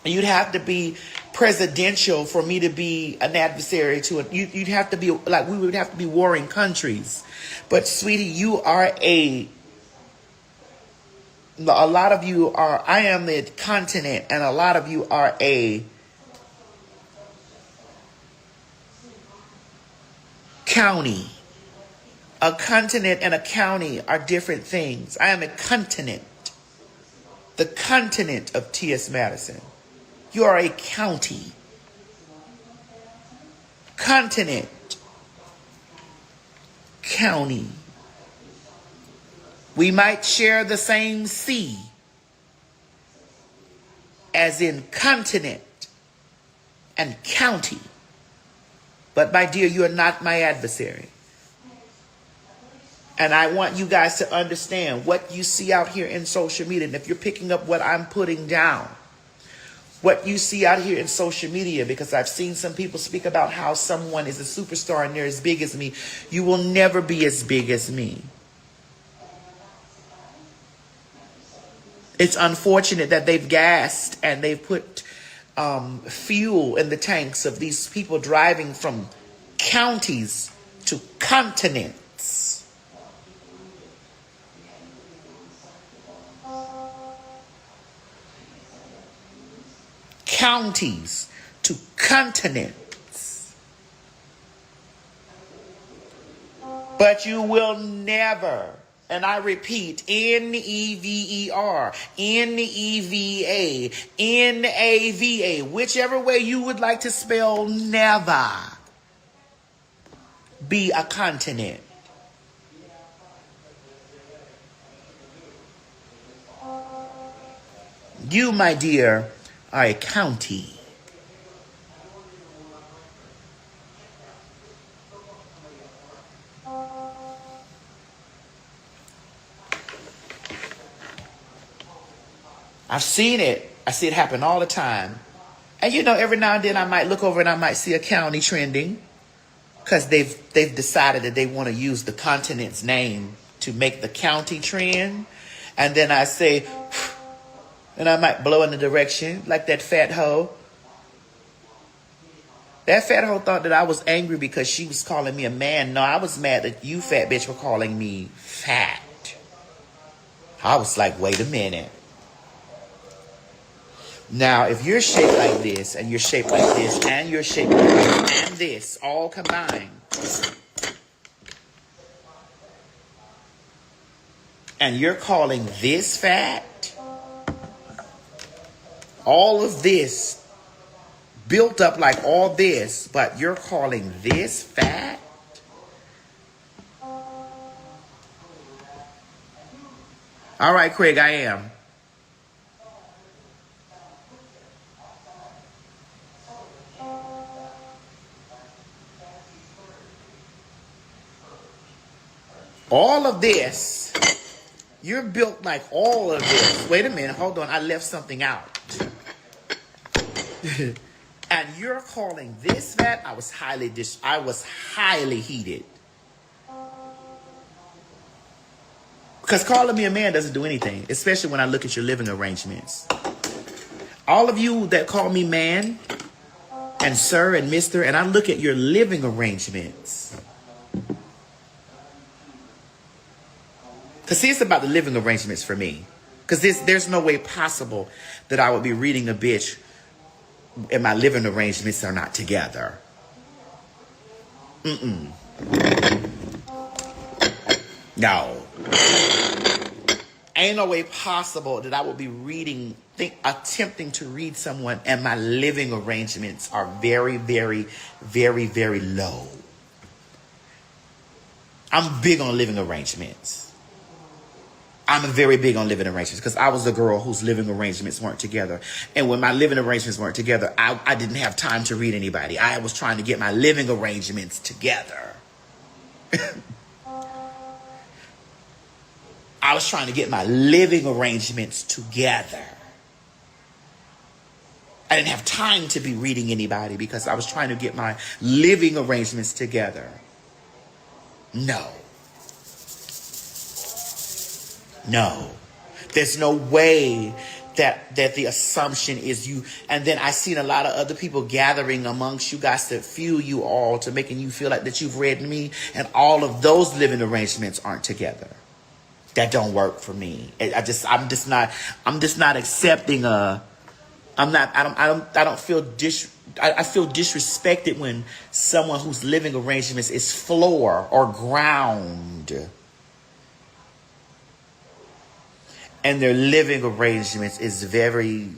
[SPEAKER 1] You'd have to be presidential for me to be an adversary to it. You'd have to be like, we would have to be warring countries. But sweetie, you are a lot of you are, I am the continent, and a lot of you are a county. A continent and a county are different things. I am a continent. The continent of T.S. Madison. You are a county. Continent. County. We might share the same sea, as in continent and county. But my dear, you are not my adversary. And I want you guys to understand what you see out here in social media. And if you're picking up what I'm putting down, what you see out here in social media, because I've seen some people speak about how someone is a superstar and they're as big as me. You will never be as big as me. It's unfortunate that they've gassed and they've put fuel in the tanks of these people driving from counties to continents. Counties to continents. But you will never, and I repeat, Never, Neva, Nava, whichever way you would like to spell never, be a continent. You, my dear, are a county. I've seen it. I see it happen all the time. And you know, every now and then I might look over and I might see a county trending because they've decided that they want to use the continent's name to make the county trend. And then I say, and I might blow in the direction like that fat hoe. That fat hoe thought that I was angry because she was calling me a man. No, I was mad that you fat bitch were calling me fat. I was like, wait a minute. Now, if you're shaped like this, and you're shaped like this, and you're shaped like this, and this, all combined, and you're calling this fat, all of this built up like all this, but you're calling this fat? All right, Craig, I am. All of this, you're built like all of this. Wait a minute, hold on, I left something out. And you're calling this fat? I was highly heated. Because calling me a man doesn't do anything, especially when I look at your living arrangements. All of you that call me man and sir and mister, and I look at your living arrangements. Because see, it's about the living arrangements for me. Because there's no way possible that I would be reading a bitch and my living arrangements are not together. No. Ain't no way possible that I would be attempting to read someone and my living arrangements are very, very, very, very low. I'm big on living arrangements. I'm very big on living arrangements because I was a girl whose living arrangements weren't together. And when my living arrangements weren't together, I didn't have time to read anybody. I was trying to get my living arrangements together. I was trying to get my living arrangements together. I didn't have time to be reading anybody because I was trying to get my living arrangements together. No. No, there's no way that the assumption is you. And then I seen a lot of other people gathering amongst you guys to fuel you all to making you feel like that you've read me. And all of those living arrangements aren't together. That don't work for me. I'm just not accepting I feel disrespected when someone whose living arrangements is floor or ground. And their living arrangements is very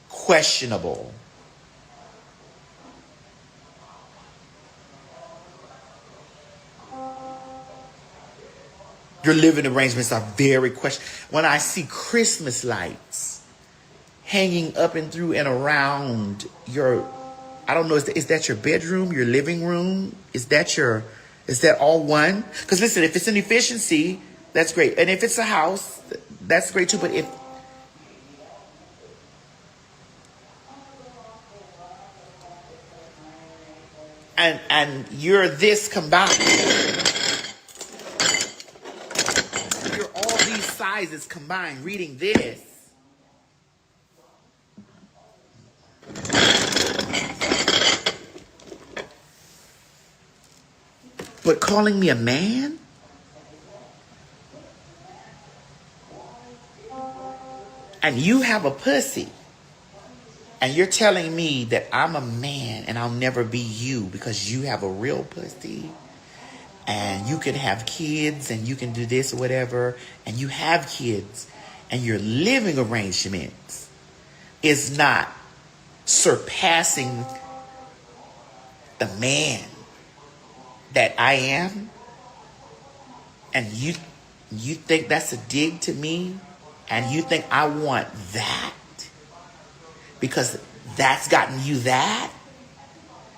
[SPEAKER 1] questionable. Your living arrangements are very questionable. When I see Christmas lights hanging up and through and around your, I don't know, is that your bedroom, your living room? Is that all one? Because listen, if it's an efficiency, that's great. And if it's a house, that's great too. But if and you're this combined, you're all these sizes combined reading this. But calling me a man? And you have a pussy. And you're telling me that I'm a man and I'll never be you because you have a real pussy. and you can have kids and you can do this or whatever, and you have kids, and your living arrangements is not surpassing the man that I am, and you think that's a dig to me, and you think I want that because that's gotten you that,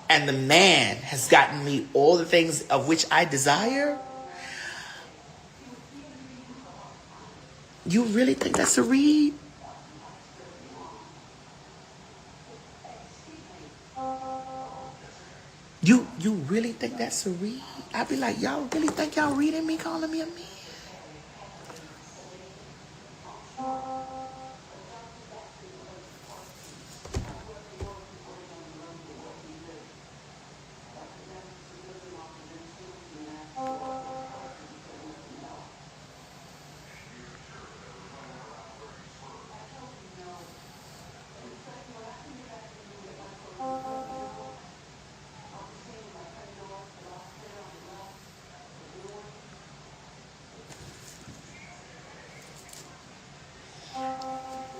[SPEAKER 1] and the man has gotten me all the things of which I desire, you really think that's a read? You really think that's a read? I'd be like, y'all really think y'all reading me, calling me a man?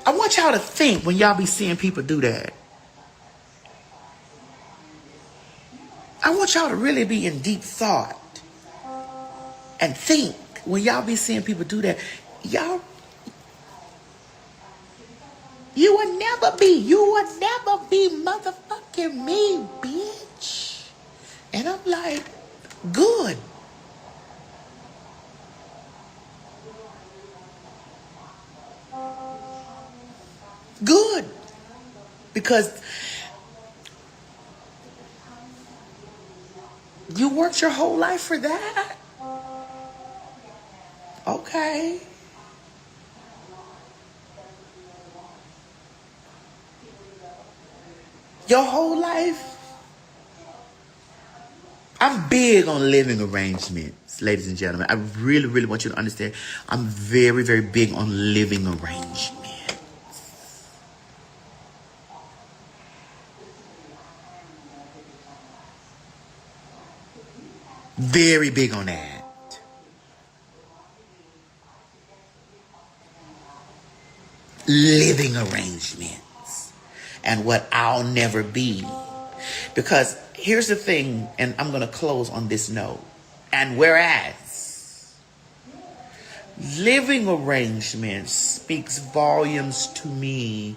[SPEAKER 1] I want y'all to think when y'all be seeing people do that. I want y'all to really be in deep thought and think when y'all be seeing people do that. Y'all, you would never be motherfucking me, bitch. And I'm like, good. Good. Because you worked your whole life for that? Okay. Your whole life? I'm big on living arrangements, ladies and gentlemen. I really, really want you to understand. I'm very, very big on living arrangements. Very big on that. Living arrangements and what I'll never be. Because here's the thing, and I'm going to close on this note. And whereas living arrangements speaks volumes to me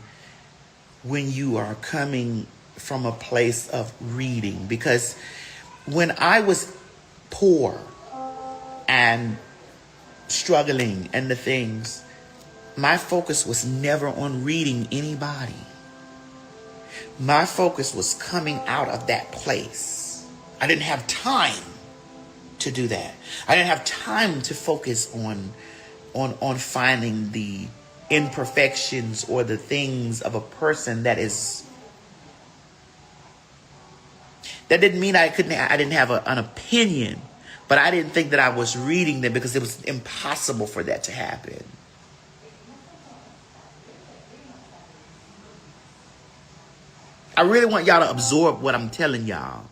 [SPEAKER 1] when you are coming from a place of reading. Because when I was poor and struggling and the things, my focus was never on reading anybody. My focus was coming out of that place. I didn't have time to do that. I didn't have time to focus on finding the imperfections or the things of a person that didn't mean I didn't have an opinion, but I didn't think that I was reading them because it was impossible for that to happen. I really want y'all to absorb what I'm telling y'all.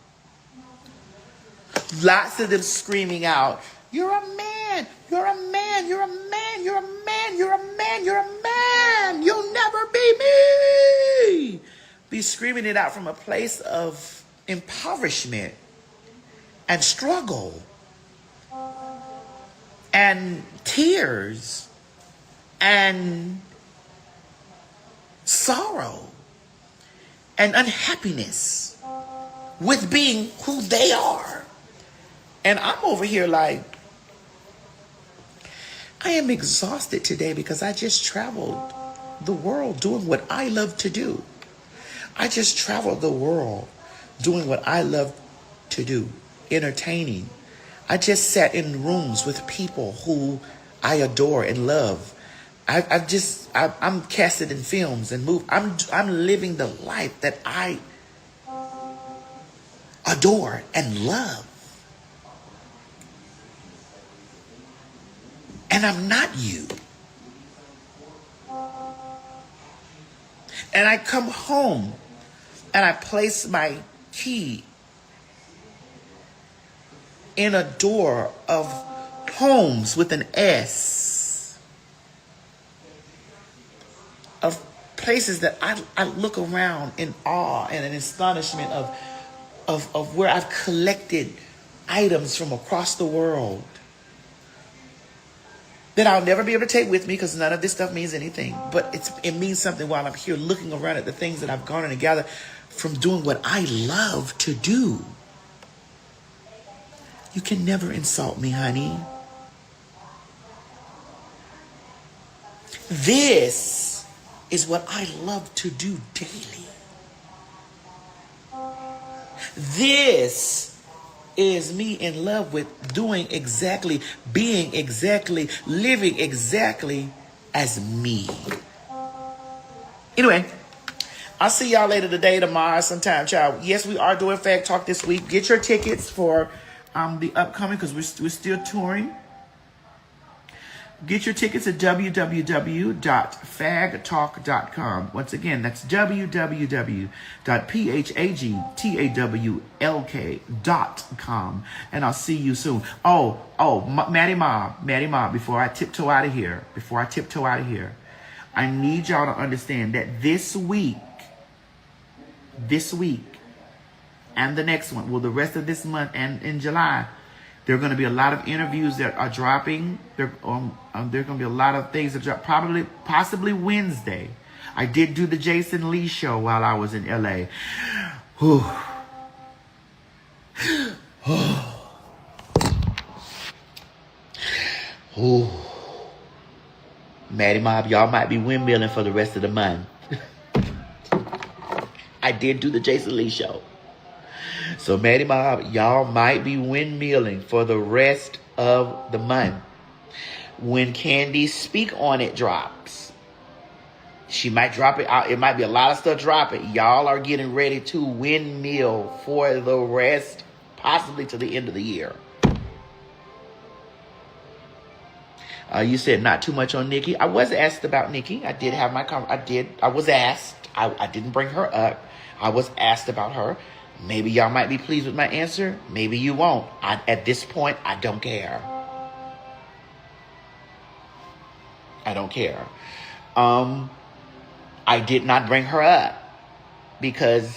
[SPEAKER 1] Lots of them screaming out, you're a man, you're a man, you're a man, you're a man, you're a man, you're a man, you'll never be me. Be screaming it out from a place of impoverishment and struggle and tears and sorrow and unhappiness with being who they are. And I'm over here like, I am exhausted today because I just traveled the world doing what I love to do. I just traveled the world doing what I love to do, entertaining. I just sat in rooms with people who I adore and love. I'm casted in films and movies. I'm living the life that I adore and love. And I'm not you. And I come home and I place my key in a door of homes with an S, of places that I look around in awe and an astonishment of where I've collected items from across the world that I'll never be able to take with me because none of this stuff means anything. But it means something while I'm here looking around at the things that I've garnered and gathered from doing what I love to do. You can never insult me, honey. This is what I love to do daily. This is me in love with doing exactly, being exactly, living exactly as me. Anyway, I'll see y'all later today, tomorrow, sometime, child. Yes, we are doing Fag Talk this week. Get your tickets for the upcoming, because we're still touring. Get your tickets at www.fagtalk.com. Once again, that's www.phagtalk.com. And I'll see you soon. Maddie Ma, before I tiptoe out of here, I need y'all to understand that this week, and the next one, well, the rest of this month and in July, there are going to be a lot of interviews that are dropping. There are going to be a lot of things that drop, possibly Wednesday. I did do the Jason Lee show while I was in LA. Whew. Ooh. Maddie Mob, y'all might be windmilling for the rest of the month. I did do the Jason Lee show. So Maddie Mob, y'all might be windmilling for the rest of the month. When Candy Speak On It drops, she might drop it out. It might be a lot of stuff dropping. Y'all are getting ready to windmill for the rest, possibly to the end of the year. You said not too much on Nikki. I was asked about Nikki. I did have I was asked. I didn't bring her up. I was asked about her. Maybe y'all might be pleased with my answer. Maybe you won't. At this point, I don't care. I don't care. I did not bring her up because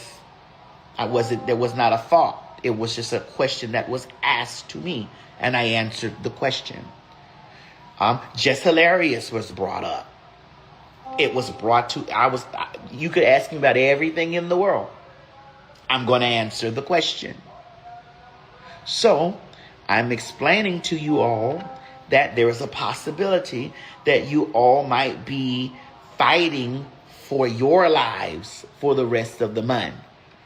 [SPEAKER 1] there was not a thought. It was just a question that was asked to me, and I answered the question. Just Hilarious was brought up. It was brought to, you could ask me about everything in the world. I'm going to answer the question. So, I'm explaining to you all that there is a possibility that you all might be fighting for your lives for the rest of the month.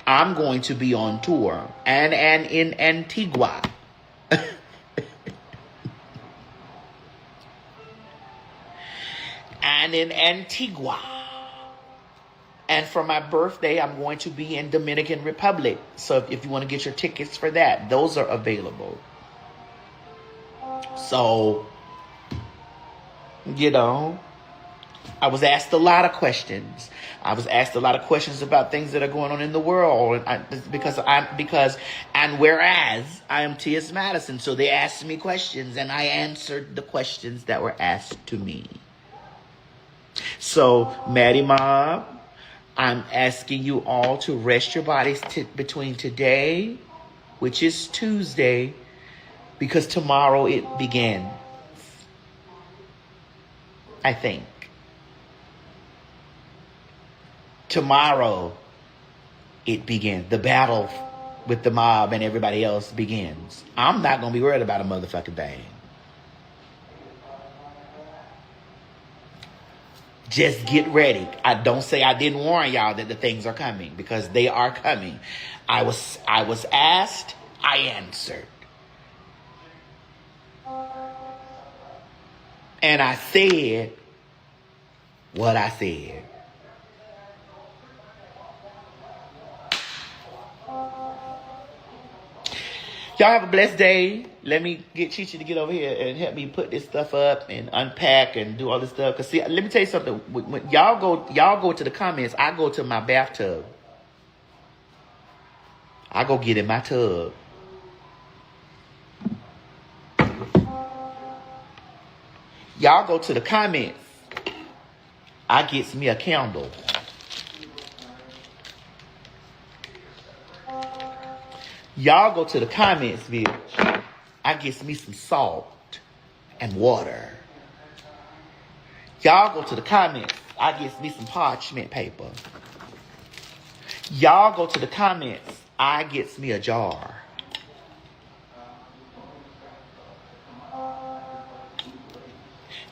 [SPEAKER 1] I'm going to be on tour and in Antigua. And in Antigua. And for my birthday, I'm going to be in Dominican Republic. So if you want to get your tickets for that, those are available. So, I was asked a lot of questions. I was asked a lot of questions about things that are going on in the world. Whereas I am T.S. Madison, so they asked me questions and I answered the questions that were asked to me. So, Maddie Mob, I'm asking you all to rest your bodies between today, which is Tuesday, because tomorrow it begins. I think. Tomorrow it begins. The battle with the mob and everybody else begins. I'm not going to be worried about a motherfucking thing. Just get ready. I don't say I didn't warn y'all that the things are coming, because they are coming. I was asked, I answered. And I said what I said. Y'all have a blessed day. Let me get Chi-Chi to get over here and help me put this stuff up and unpack and do all this stuff. Cause see, let me tell you something. When y'all go to the comments, I go to my bathtub. I go get in my tub. Y'all go to the comments. I gets me a candle. Y'all go to the comments, bitch. I gets me some salt and water. Y'all go to the comments. I gets me some parchment paper. Y'all go to the comments. I gets me a jar.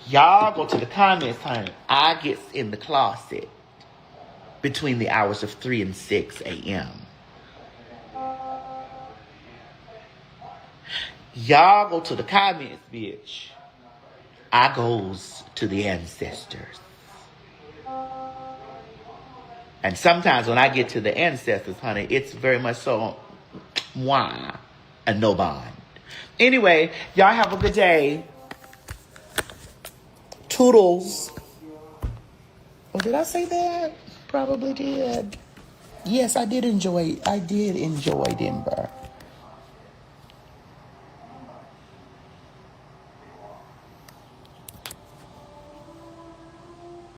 [SPEAKER 1] Y'all go to the comments, honey. I gets in the closet between the hours of 3 and 6 a.m. Y'all go to the comments, bitch. I goes to the ancestors. And sometimes when I get to the ancestors, honey, it's very much so mwah and no bond. Anyway, y'all have a good day. Toodles. Oh, did I say that? Probably did. Yes, I did enjoy Denver.